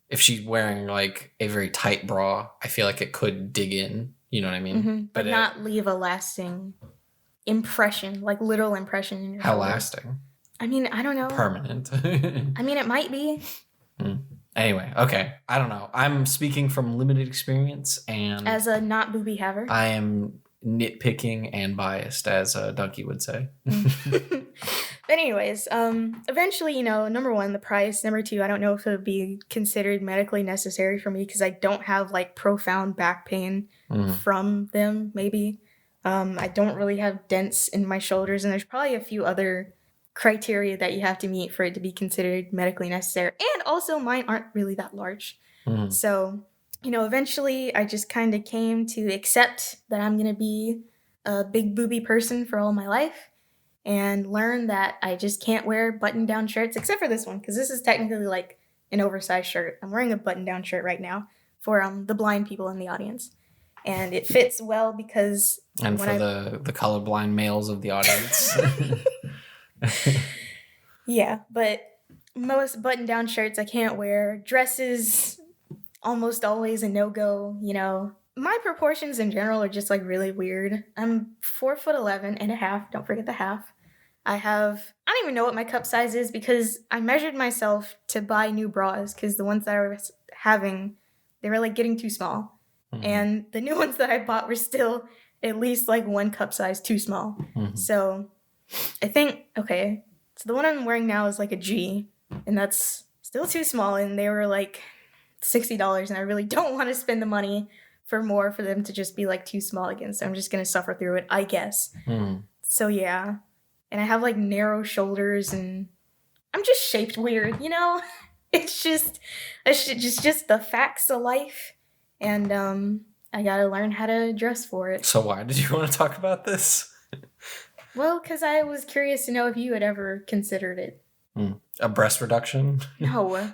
If she's wearing like a very tight bra, I feel like it could dig in, you know what I mean? But not leave a lasting impression, like literal impression in your How shoulder. lasting? I mean, I don't know. Permanent. I mean, it might be. Anyway, okay. I don't know. I'm speaking from limited experience, and as a not boobie haver, I am nitpicking and biased, as Donkey would say. But anyways, eventually, you know, number one, the price. Number two, I don't know if it would be considered medically necessary for me because I don't have like profound back pain from them. Maybe I don't really have dents in my shoulders, and there's probably a few other criteria that you have to meet for it to be considered medically necessary. And also mine aren't really that large. So, you know, eventually I just kind of came to accept that I'm going to be a big boobie person for all my life and learn that I just can't wear button-down shirts except for this one because this is technically like an oversized shirt. I'm wearing a button-down shirt right now for the blind people in the audience. And it fits well because... And for the colorblind males of the audience... Yeah, but most button-down shirts I can't wear. Dresses, almost always a no-go, you know. My proportions in general are just like really weird. I'm 4'11" and a half. Don't forget the half. I don't even know what my cup size is because I measured myself to buy new bras because the ones that I was having, they were like getting too small. And the new ones that I bought were still at least like one cup size too small. So... I think, okay, so the one I'm wearing now is like a G, and that's still too small, and they were like $60, and I really don't want to spend the money for them to just be like too small again, so I'm just going to suffer through it, I guess. So yeah, and I have like narrow shoulders, and I'm just shaped weird, you know? It's just the facts of life, and I gotta learn how to dress for it. So why did you want to talk about this? Well, because I was curious to know if you had ever considered it. A breast reduction? No.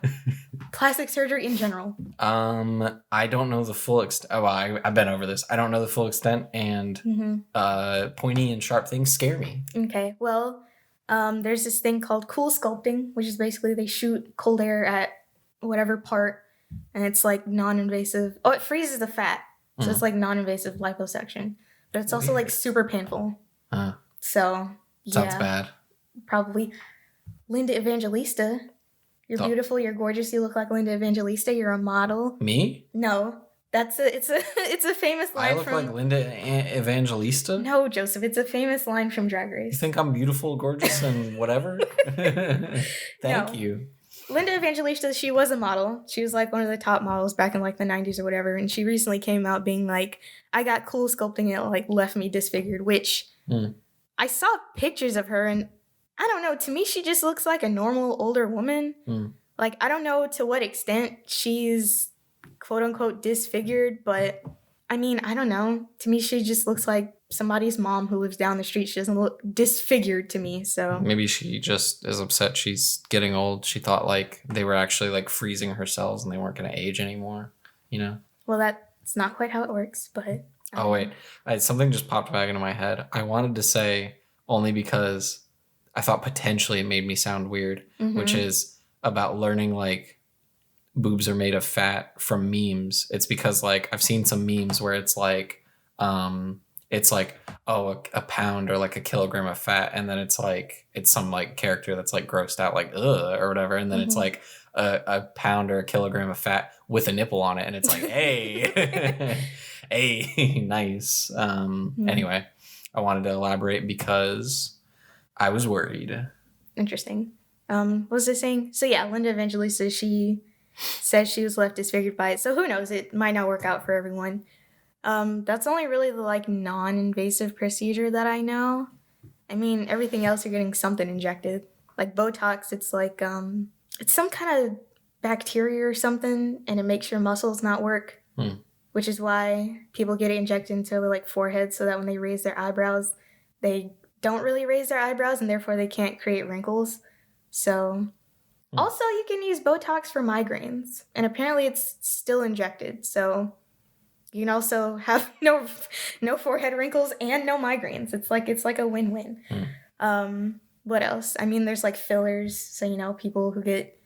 Plastic surgery in general. I don't know the full extent. Oh, well, I've been over this. I don't know the full extent, and pointy and sharp things scare me. Okay, well, there's this thing called cool sculpting, which is basically they shoot cold air at whatever part, and it's like non-invasive. Oh, it freezes the fat, so it's like non-invasive liposuction. But it's also like super painful. So yeah. Sounds bad. Probably. Linda Evangelista. You're beautiful, you're gorgeous, you look like Linda Evangelista, you're a model. Me? No. It's a famous line. I look like Linda Evangelista? No, Joseph, it's a famous line from Drag Race. You think I'm beautiful, gorgeous, and whatever? Thank you. Linda Evangelista, she was a model. She was like one of the top models back in like the 90s or whatever. And she recently came out being like, I got cool sculpting, and it like left me disfigured, which I saw pictures of her, and I don't know. To me, she just looks like a normal older woman. Like, I don't know to what extent she's quote unquote disfigured, but I mean, I don't know. To me, she just looks like somebody's mom who lives down the street. She doesn't look disfigured to me, so. Maybe she just is upset she's getting old. She thought like they were actually like freezing her cells and they weren't going to age anymore, you know? Well, that's not quite how it works, but. Oh, wait. Something just popped back into my head. I wanted to say only because I thought potentially it made me sound weird, which is about learning like boobs are made of fat from memes. It's because like I've seen some memes where it's like oh, a pound or like a kilogram of fat, and then it's some like character that's like grossed out like ugh or whatever, and then it's like a pound or a kilogram of fat with a nipple on it, and it's like hey hey nice. Anyway, I wanted to elaborate because I was worried. Interesting. What was I saying? So yeah, Linda Evangelista, she says she was left disfigured by it. So who knows? It might not work out for everyone. That's only really the like non-invasive procedure that I know. I mean, everything else you're getting something injected. Like Botox, it's like it's some kind of bacteria or something, and it makes your muscles not work. Which is why people get it injected into their like forehead so that when they raise their eyebrows, they don't really raise their eyebrows and therefore they can't create wrinkles. So also you can use Botox for migraines, and apparently it's still injected. So you can also have no forehead wrinkles and no migraines. It's like a win-win. What else? I mean, there's like fillers. So, you know, people who get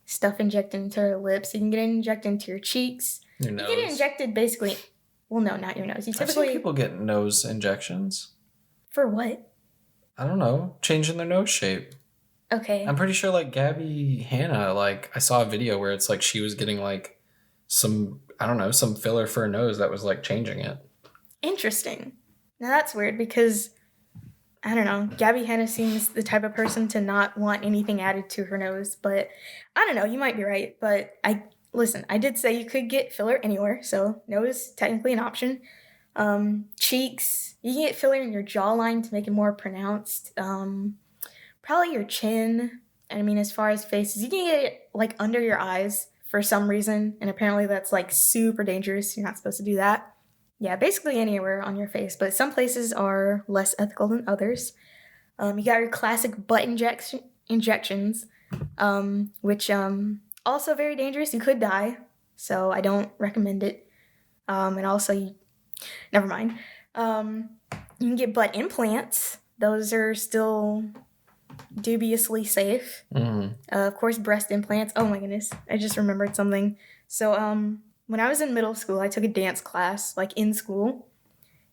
stuff injected into their lips, you can get it injected into your cheeks. Your nose. You get it injected basically. Well, no, not your nose. You typically. I've seen people get nose injections. For what? I don't know. Changing their nose shape. Okay. I'm pretty sure like Gabby Hanna, like I saw a video where it's like she was getting like some filler for her nose that was like changing it. Interesting. Now that's weird because I don't know. Gabby Hanna seems the type of person to not want anything added to her nose, but I don't know. You might be right, but I did say you could get filler anywhere, so nose technically an option. Cheeks, you can get filler in your jawline to make it more pronounced. Probably your chin. I mean, as far as faces, you can get it like under your eyes for some reason, and apparently that's like super dangerous. You're not supposed to do that. Yeah, basically anywhere on your face, but some places are less ethical than others. You got your classic butt injections, which also very dangerous. You could die, so I don't recommend it. And also, never mind. You can get butt implants. Those are still dubiously safe. Of course, breast implants. Oh my goodness, I just remembered something. So, when I was in middle school, I took a dance class, like in school,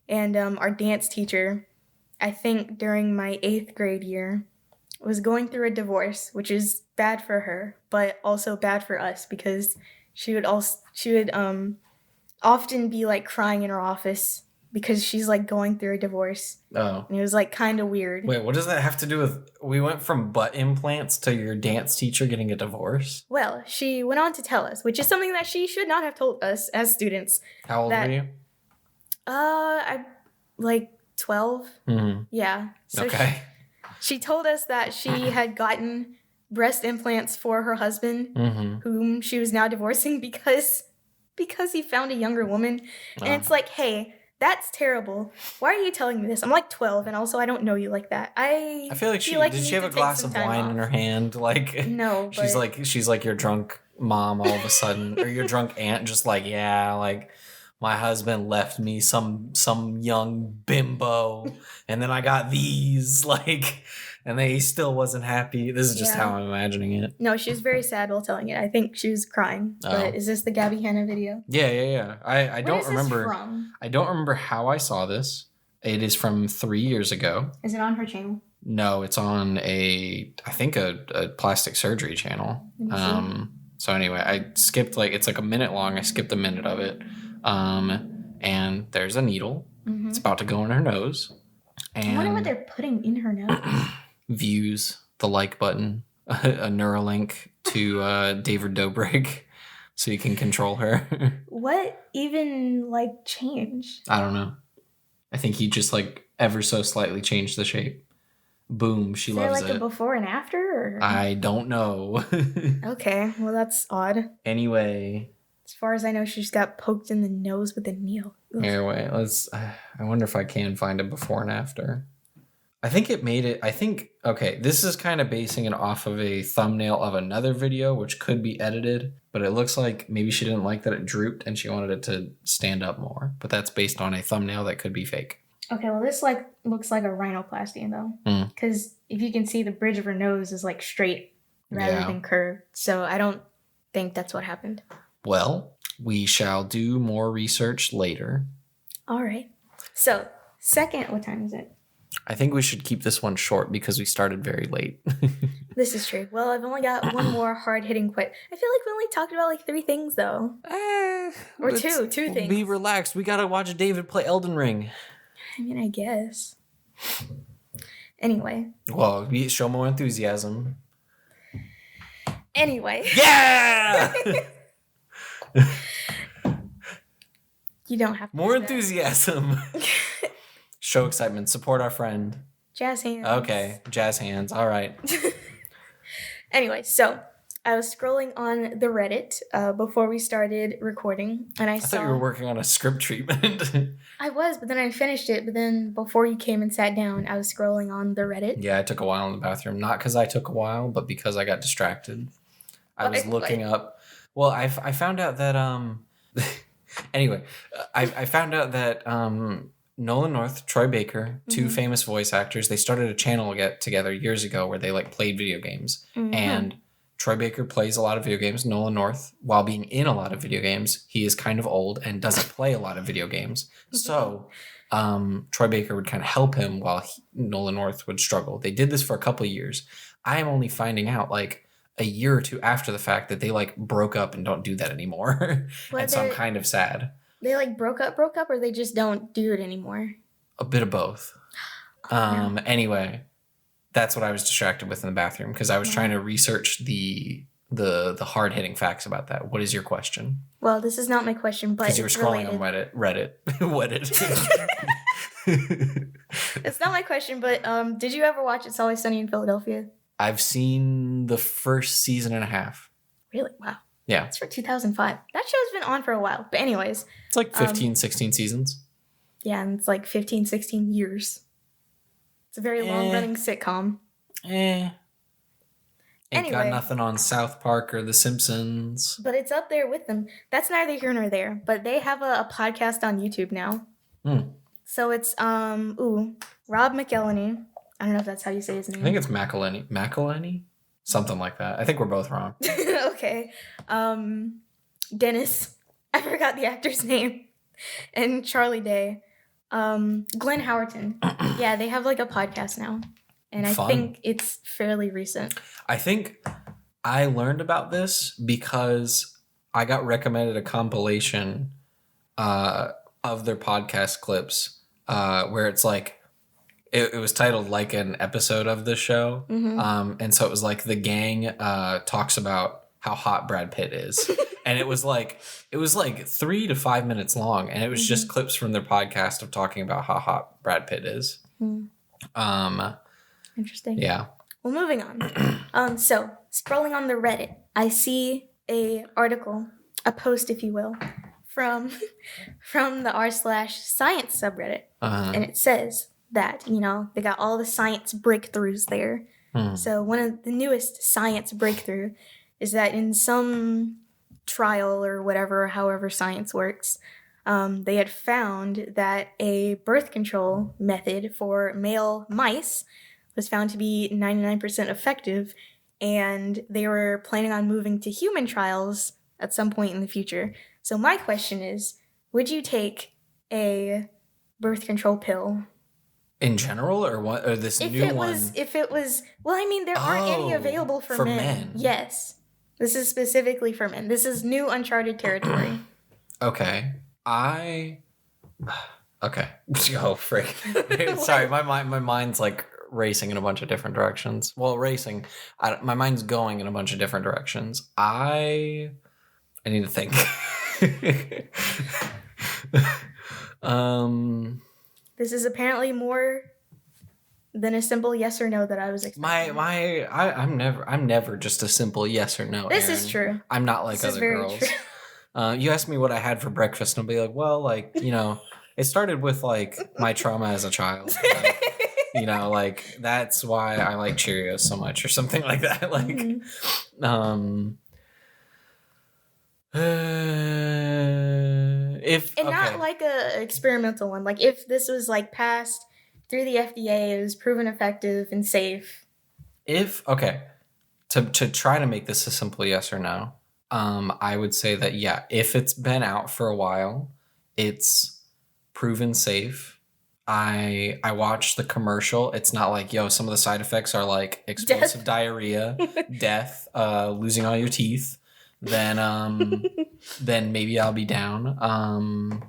and our dance teacher, I think during my 8th grade year, was going through a divorce, which is bad for her, but also bad for us because she would often be like crying in her office because she's like going through a divorce. Oh. And it was like kind of weird. Wait, what does that have to do with, we went from butt implants to your dance teacher getting a divorce? Well, she went on to tell us, which is something that she should not have told us as students. How old were you? I like 12. Yeah. So okay. She told us that she had gotten breast implants for her husband, whom she was now divorcing because he found a younger woman. And it's like, hey, that's terrible. Why are you telling me this? I'm like 12, and also I don't know you like that. I feel like did she have a glass of wine in her hand? Like no, she's like your drunk mom all of a sudden, or your drunk aunt, just like, yeah, like my husband left me some young bimbo, and then I got these, like, and he still wasn't happy. This is just how I'm imagining it. No, she was very sad while telling it. I think she was crying. But is this the Gabby Hanna video? Yeah. I don't remember. This from? I don't remember how I saw this, It is from 3 years ago. Is it on her channel? No, it's on I think a plastic surgery channel. So anyway, I skipped it's like a minute long. I skipped a minute of it. And there's a needle. Mm-hmm. It's about to go in her nose. And I wonder what they're putting in her nose. Views, the like button, a Neuralink to David Dobrik, so you can control her. What even changed? I don't know. I think he just ever so slightly changed the shape. Boom, she loves it. Is there a before and after? Or? I don't know. Okay, well that's odd. Anyway. As far as I know, she just got poked in the nose with a needle. Ugh. Anyway, I wonder if I can find a before and after. I think it made it, okay, this is kind of basing it off of a thumbnail of another video, which could be edited, but it looks like maybe she didn't like that it drooped and she wanted it to stand up more. But that's based on a thumbnail that could be fake. Okay, well this looks like a rhinoplasty though. Because if you can see, the bridge of her nose is straight rather than curved. So I don't think that's what happened. Well, we shall do more research later. All right. So, second, what time is it? I think we should keep this one short because we started very late. This is true. Well, I've only got one more hard-hitting quick. I feel like we only talked about 3 things, though. Or two things. Be relaxed. We gotta watch David play Elden Ring. I mean, I guess. Anyway. Well, show more enthusiasm. Anyway. Yeah! You don't have to. More enthusiasm. Show excitement. Support our friend. Jazz hands. Okay, jazz hands. All right. Anyway, so I was scrolling on the Reddit before we started recording, and I saw... thought you were working on a script treatment. I was, but then I finished it. But then before you came and sat down, I was scrolling on the Reddit. Yeah, I took a while in the bathroom. Not because I took a while, but because I got distracted. I was looking up... Well, I found out that... Anyway, I found out that Nolan North, Troy Baker, 2 famous voice actors, they started a channel together years ago where they played video games. Mm-hmm. And Troy Baker plays a lot of video games. Nolan North, while being in a lot of video games, he is kind of old and doesn't play a lot of video games. So Troy Baker would kind of help him while Nolan North would struggle. They did this for a couple of years. I am only finding out a year or 2 after the fact that they broke up and don't do that anymore. And so I'm kind of sad. They broke up, or they just don't do it anymore? A bit of both. No. Anyway, that's what I was distracted with in the bathroom because I was trying to research the hard-hitting facts about that. What is your question? Well, this is not my question, but because you were scrolling on Reddit. It's not my question, but did you ever watch It's Always Sunny in Philadelphia? I've seen the first season and a half. Really? Wow. Yeah. It's for 2005. That show's been on for a while. But anyways. It's 15, 16 seasons. Yeah, and it's 15, 16 years. It's a very long-running sitcom. Ain't got nothing on South Park or The Simpsons. But it's up there with them. That's neither here nor there. But they have a podcast on YouTube now. So it's, Rob McElhenney. I don't know if that's how you say his name. I think it's McElhenney. McElhenney? Something like that. I think we're both wrong. Okay. Dennis. I forgot the actor's name. And Charlie Day. Glenn Howerton. Yeah, they have a podcast now. And I think it's fairly recent. I think I learned about this because I got recommended a compilation of their podcast clips where it's it was titled an episode of the show. Mm-hmm. And so it was the gang talks about how hot Brad Pitt is. And it was 3 to 5 minutes long. And it was just clips from their podcast of talking about how hot Brad Pitt is. Interesting. Yeah. Well, moving on. So scrolling on the Reddit, I see a article, a post, if you will, from the r/science subreddit. And it says that, they got all the science breakthroughs there. So one of the newest science breakthrough is that in some trial or whatever, however science works, they had found that a birth control method for male mice was found to be 99% effective, and they were planning on moving to human trials at some point in the future. So my question is, would you take a birth control pill In general, or what? Or this new one? If it was, well, I mean, there aren't any available for men. Yes, this is specifically for men. This is new uncharted territory. Okay, okay. Oh, frick! Sorry, my mind's like racing in a bunch of different directions. Well, my mind's going in a bunch of different directions. I need to think. This is apparently more than a simple yes or no that I was expecting. I'm never just a simple yes or no. This Aaron. is true. I'm not like other girls. You ask me what I had for breakfast, and I'll be like, well, like, you know, it started with like my trauma as a child. Like, you know, like that's why I like Cheerios so much, or something like that. Like, not like a experimental one. Like if this was like passed through the FDA, it was proven effective and safe. To try to make this a simple yes or no, I would say that yeah, if it's been out for a while, it's proven safe. I watched the commercial. It's not like, yo, some of the side effects are like explosive diarrhea, death, losing all your teeth. Then maybe I'll be down.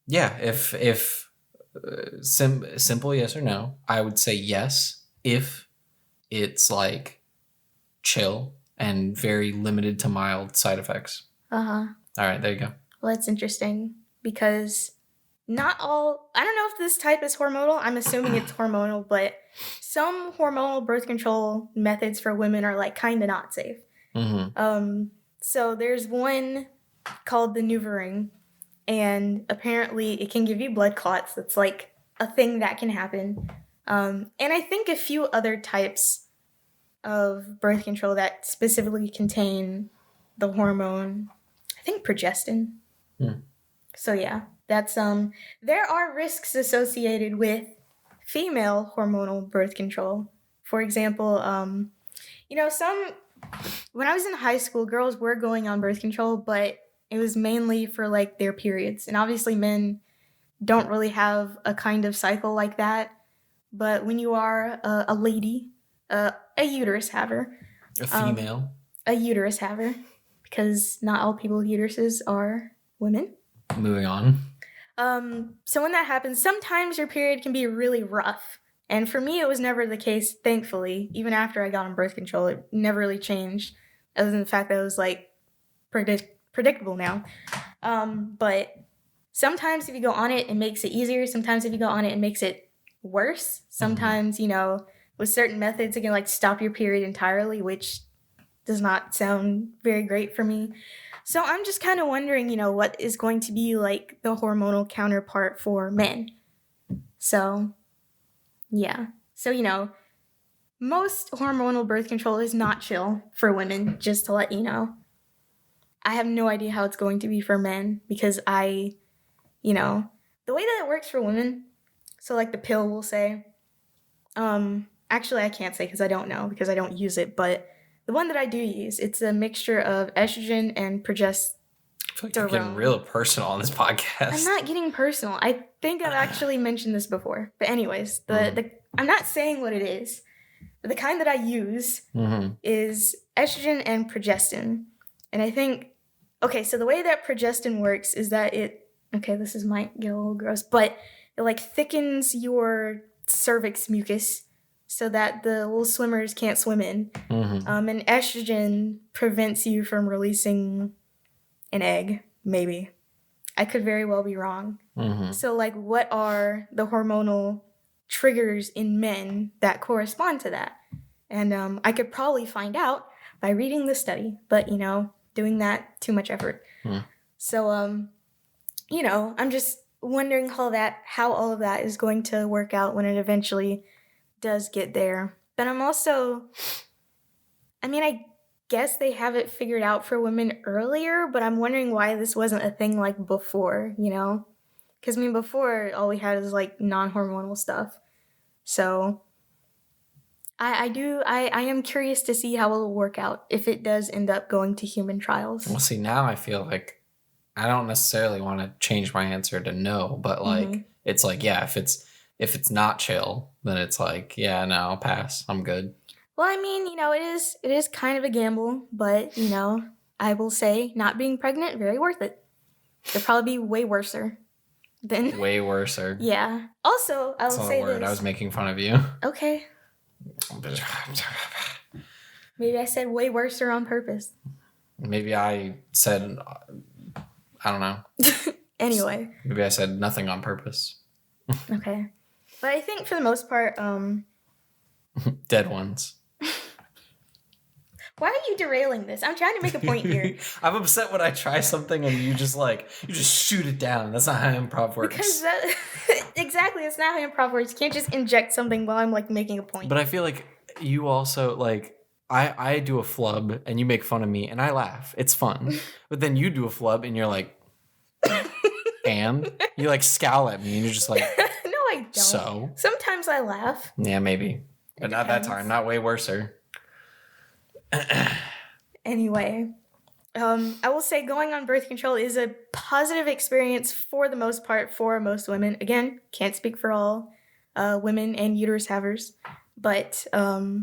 Yeah, if simple yes or no, I would say yes if it's like chill and very limited to mild side effects. All right, there you go. Well, that's interesting because not all, I don't know if this type is hormonal. I'm assuming it's hormonal, but some hormonal birth control methods for women are like kind of not safe. So there's one called the NuvaRing, and apparently it can give you blood clots. That's like a thing that can happen. And I think a few other types of birth control that specifically contain the hormone, I think progestin. So yeah, that's there are risks associated with female hormonal birth control. For example, you know, when I was in high school, girls were going on birth control, but it was mainly for like their periods. And obviously men don't really have a kind of cycle like that. But when you are a lady, a uterus haver. A female. A uterus haver. Because not all people with uteruses are women. Moving on. So when that happens, sometimes your period can be really rough. And for me, it was never the case, thankfully. Even after I got on birth control, it never really changed, other than the fact that it was, like, predictable now. But sometimes if you go on it, it makes it easier. Sometimes if you go on it, it makes it worse. Sometimes, you know, with certain methods, it can, like, stop your period entirely, which does not sound very great for me. So I'm just kind of wondering, you know, what is going to be, like, the hormonal counterpart for men. So... yeah. So, you know, most hormonal birth control is not chill for women, just to let you know. I have no idea how it's going to be for men because you know, the way that it works for women, so like the pill will say, actually I can't say because I don't know because I don't use it, but the one that I do use, it's a mixture of estrogen and progesterone. I feel like you're getting real personal on this podcast. I'm not getting personal. I think I've actually mentioned this before. But anyways, I'm not saying what it is. But the kind that I use is estrogen and progestin. And I think, okay, so the way that progestin works is that this might get a little gross, but it like thickens your cervix mucus so that the little swimmers can't swim in. And estrogen prevents you from releasing an egg, maybe. I could very well be wrong. So, like, what are the hormonal triggers in men that correspond to that? And I could probably find out by reading the study, but, you know, doing that, too much effort. So, you know, I'm just wondering how all of that is going to work out when it eventually does get there. But I'm also, I guess they have it figured out for women earlier, but I'm wondering why this wasn't a thing like before, you know? Because, before, all we had is like non-hormonal stuff. So, I am curious to see how it'll work out if it does end up going to human trials. Well, see, now I feel like I don't necessarily want to change my answer to no, but like, it's like, yeah, if if it's not chill, then it's like, yeah, no, I'll pass. I'm good. Well, I mean, it is kind of a gamble, but, I will say not being pregnant, very worth it. It'll probably be way worser than... Way worser. Yeah. Also, I will say word. this. I was making fun of you. Okay. Maybe I said way worser on purpose. Maybe I said, I don't know. Anyway. Maybe I said nothing on purpose. Okay. But I think for the most part, dead ones. Why are you derailing this? I'm trying to make a point here. I'm upset when I try something and you just shoot it down. That's not how improv works. Because exactly, that's not how improv works. You can't just inject something while I'm like making a point. But I feel like you also like I do a flub and you make fun of me and I laugh. It's fun. But then you do a flub and you're like, and you like scowl at me and you're just like, no, I don't. So sometimes I laugh. Yeah, maybe, but not that time. Not way worser. Anyway, I will say going on birth control is a positive experience for the most part for most women. Again, can't speak for all women and uterus havers, but I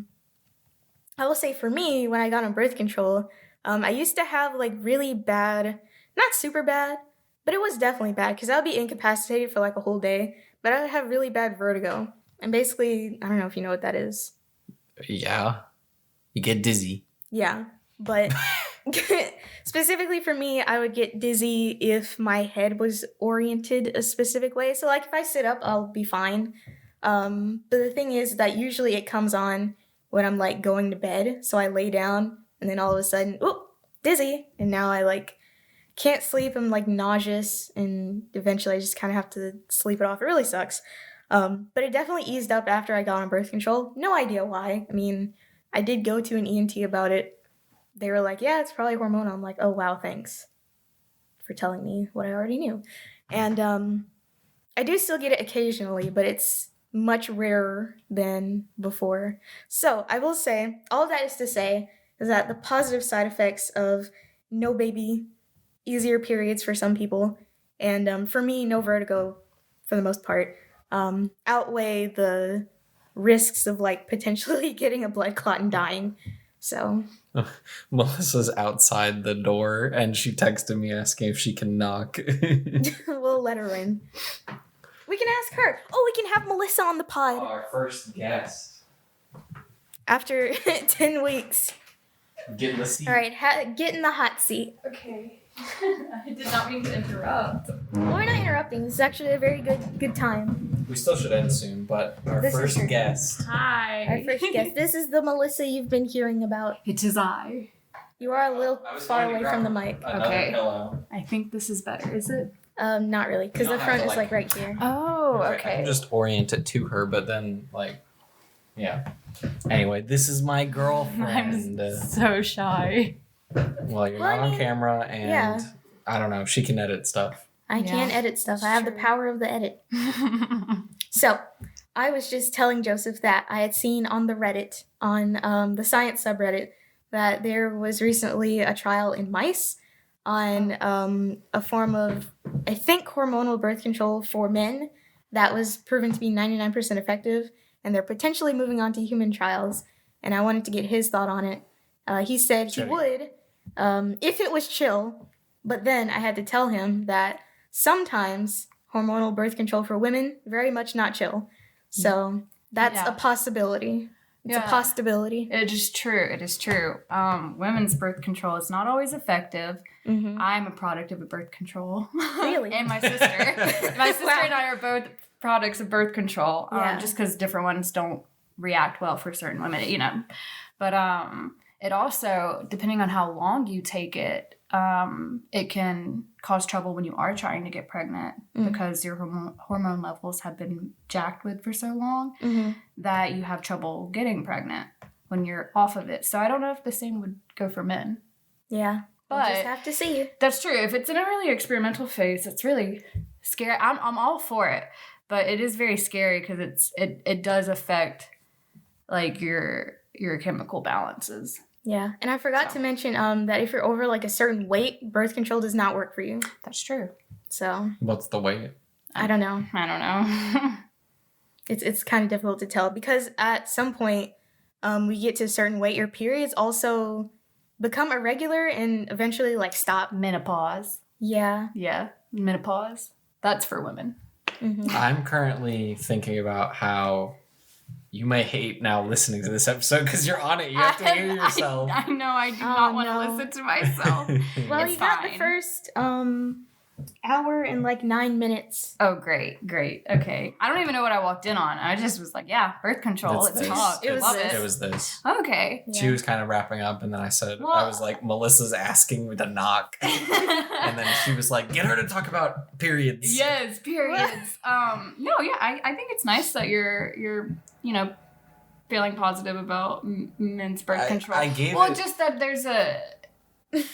will say for me, when I got on birth control, I used to have like really bad, not super bad, but it was definitely bad because I would be incapacitated for like a whole day, but I would have really bad vertigo. And basically, I don't know if you know what that is. Yeah. You get dizzy. Yeah, but specifically for me, I would get dizzy if my head was oriented a specific way. So like if I sit up, I'll be fine. But the thing is that usually it comes on when I'm like going to bed. So I lay down and then all of a sudden, oop, dizzy. And now I like can't sleep. I'm like nauseous and eventually I just kind of have to sleep it off. It really sucks. But it definitely eased up after I got on birth control. No idea why. I mean, I did go to an ENT about it. They were like, yeah, it's probably hormonal. I'm like, oh, wow, thanks for telling me what I already knew. And I do still get it occasionally, but it's much rarer than before. So I will say, all of that is to say is that the positive side effects of no baby, easier periods for some people, and for me, no vertigo for the most part, outweigh the risks of like potentially getting a blood clot and dying. So Melissa's outside the door and she texted me asking if she can knock. We'll let her in. We can ask her. Oh, we can have Melissa on the pod. Our first guest. After 10 weeks. Get in the seat. All right, get in the hot seat. Okay. I did not mean to interrupt. Well, we're not interrupting. This is actually a very good time. We still should end soon, but our This is first true. guest. Hi. Our first guest. This is the Melissa you've been hearing about. It is I. You are a little far away from the mic. Another Okay. pillow. I think this is better, is it? Not really, because You the don't front have to, is like right here. Oh, I can just orient it to her, but then yeah. Anyway, this is my girlfriend. I'm so shy. Well, you're Well, I not on mean, camera, and yeah. I don't know. She can edit stuff. I can edit stuff. I have the Sure. power of the edit. So, I was just telling Joseph that I had seen on the Reddit, on the science subreddit, that there was recently a trial in mice on a form of, I think, hormonal birth control for men that was proven to be 99% effective, and they're potentially moving on to human trials, and I wanted to get his thought on it. He said he would, if it was chill, but then I had to tell him that sometimes hormonal birth control for women, very much not chill. So that's Yeah. a possibility. It's a Yeah. possibility. It is true. It is true. Women's birth control is not always effective. Mm-hmm. I'm a product of a birth control. Really? And my sister. My sister Wow. and I are both products of birth control. Yeah. Just because different ones don't react well for certain women, you know. But it also, depending on how long you take it, it can cause trouble when you are trying to get pregnant because your hormone levels have been jacked with for so long Mm-hmm. that you have trouble getting pregnant when you're off of it. So I don't know if the same would go for men. Yeah. We'll But just have to see. that's true. If it's in a really experimental phase, it's really scary. I'm all for it, but it is very scary because it does affect like your chemical balances. Yeah. And I forgot to mention that if you're over like a certain weight, birth control does not work for you. That's true. So What's the weight? I don't know. I don't know. it's kind of difficult to tell because at some point we get to a certain weight, your periods also become irregular and eventually like stop. Menopause. Yeah. Yeah. Menopause. That's for women. Mm-hmm. I'm currently thinking about how you may hate now listening to this episode because you're on it. You have to hear yourself. I know. I do not want to listen to myself. Well, It's you got the fine. first hour and like 9 minutes. Oh, great. Okay. I don't even know what I walked in on. I just was like, yeah, birth control. It's Let's this. talk. It was Love this. It was this. Okay. Yeah. She was kind of wrapping up, and then I said, Well- I was like, Melissa's asking me to knock. And then she was like, get her to talk about periods. Yes, periods. No, yeah, I think it's nice that you're feeling positive about men's birth control. I gave well, it... just that there's a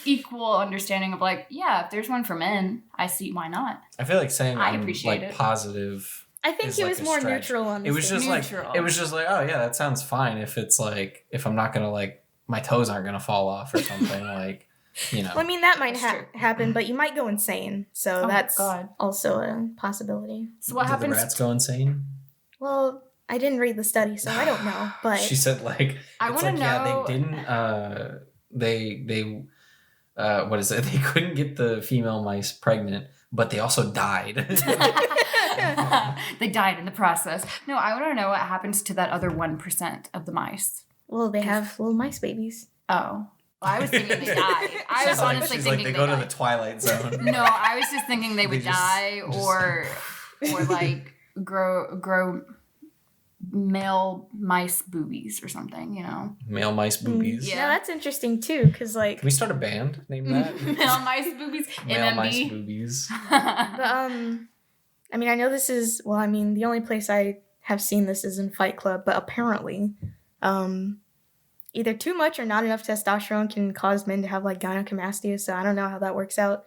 equal understanding of like, yeah, if there's one for men, I see why not. I feel like saying I I'm appreciate like it. positive. I think is he like was a more stretch. neutral on this. It was just Neutral. like, oh yeah, that sounds fine if it's like, if I'm not gonna like, my toes aren't gonna fall off or something. Like, you know. Well, I mean, that might That's true. happen, but you might go insane. So Oh, that's God. also a possibility. So what Did happens? the rats go insane? Well, I didn't read the study, so I don't know. But She said like, I it's want like, to know. yeah, they didn't, they what is it? They couldn't get the female mice pregnant, but they also died. They died in the process. No, I want to know what happens to that other 1% of the mice. well, they have little mice babies. Oh. Well, I was thinking they died. I was honestly she's thinking like, they go to died. the Twilight Zone. No, I was just thinking they would They just- die or like grow male mice boobies or something, you know. Male mice boobies. Yeah. Yeah, that's interesting too, because like, Can we start a band? Name that? Male mice boobies. Male mice MMB. boobies. but I mean, I know this is well. I mean, the only place I have seen this is in Fight Club, but apparently, either too much or not enough testosterone can cause men to have like gynecomastia. So I don't know how that works out.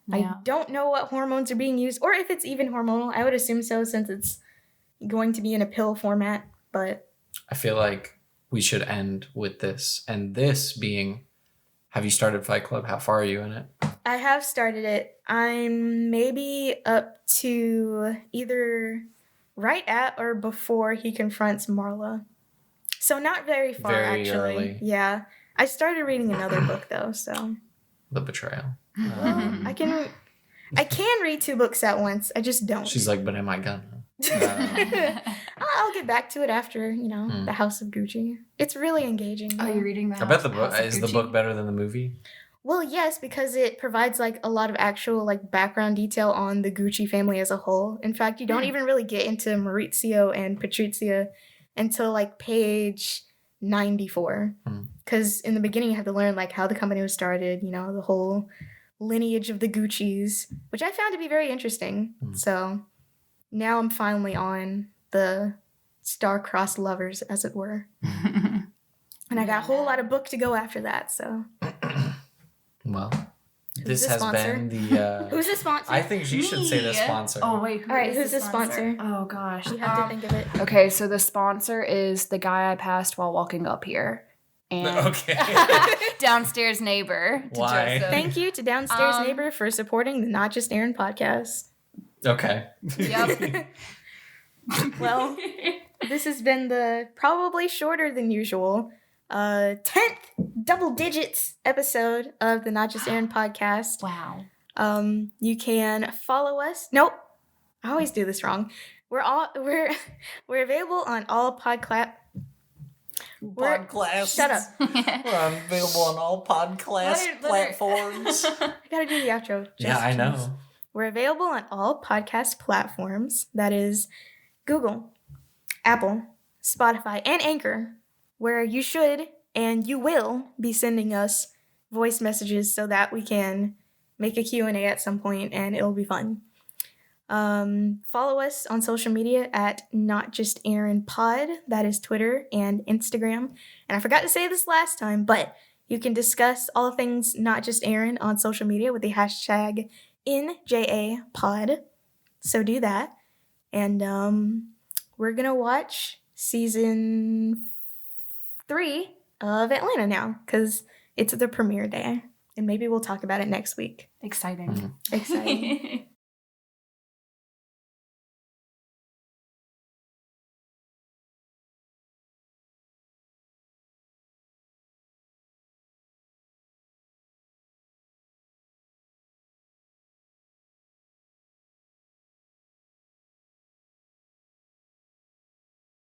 Yeah. I don't know what hormones are being used, or if it's even hormonal. I would assume so, since it's going to be in a pill format. But I feel like we should end with this. And this being, have you started Fight Club? How far are you in it? I have started it. I'm maybe up to either right at or before he confronts Marla. So not very far, Very actually. early. Yeah. I started reading another book, though, so... The Betrayal. Well, I can read 2 books at once. I just don't. She's like, but am I gonna? I'll get back to it after, The House of Gucci. It's really engaging. Oh, though. you're reading that? I bet the book is the book better than the movie. Well, yes, because it provides like a lot of actual like background detail on the Gucci family as a whole. In fact, you don't even really get into Maurizio and Patrizia until like page 94. Because in the beginning you have to learn like how the company was started, the whole lineage of the Guccis, which I found to be very interesting. So now I'm finally on the star-crossed lovers, as it were. And I got a whole lot of book to go after that, so... Well, Who's this the has sponsor? been the... Who's the sponsor? I think she should say the Me. sponsor. Oh, wait. All right, who's the sponsor? Oh, gosh. You have to think of it. Okay, so the sponsor is the guy I passed while walking up here. And Okay. downstairs neighbor to Why? Joseph. Thank you to Downstairs Neighbor for supporting the Not Just Aaron podcast. Okay. Yep. Well, this has been the probably shorter than usual 10th double digits episode of the Not Just Aaron podcast. Wow. You can follow us. Nope, I always do this wrong. We're available on all Podcast. Shut up. We're available on all podcast platforms. I gotta do the outro. Yeah, I know. We're available on all podcast platforms. That is Google, Apple, Spotify, and Anchor, where you should and you will be sending us voice messages so that we can make a Q&A at some point and it'll be fun. Follow us on social media at Not Just Aaron Pod. That is Twitter and Instagram. And I forgot to say this last time, but you can discuss all things Not Just Aaron on social media with the hashtag NJAPod. So do that. And we're going to watch season 3 of Atlanta now because it's the premiere day. And maybe we'll talk about it next week. Exciting. Exciting.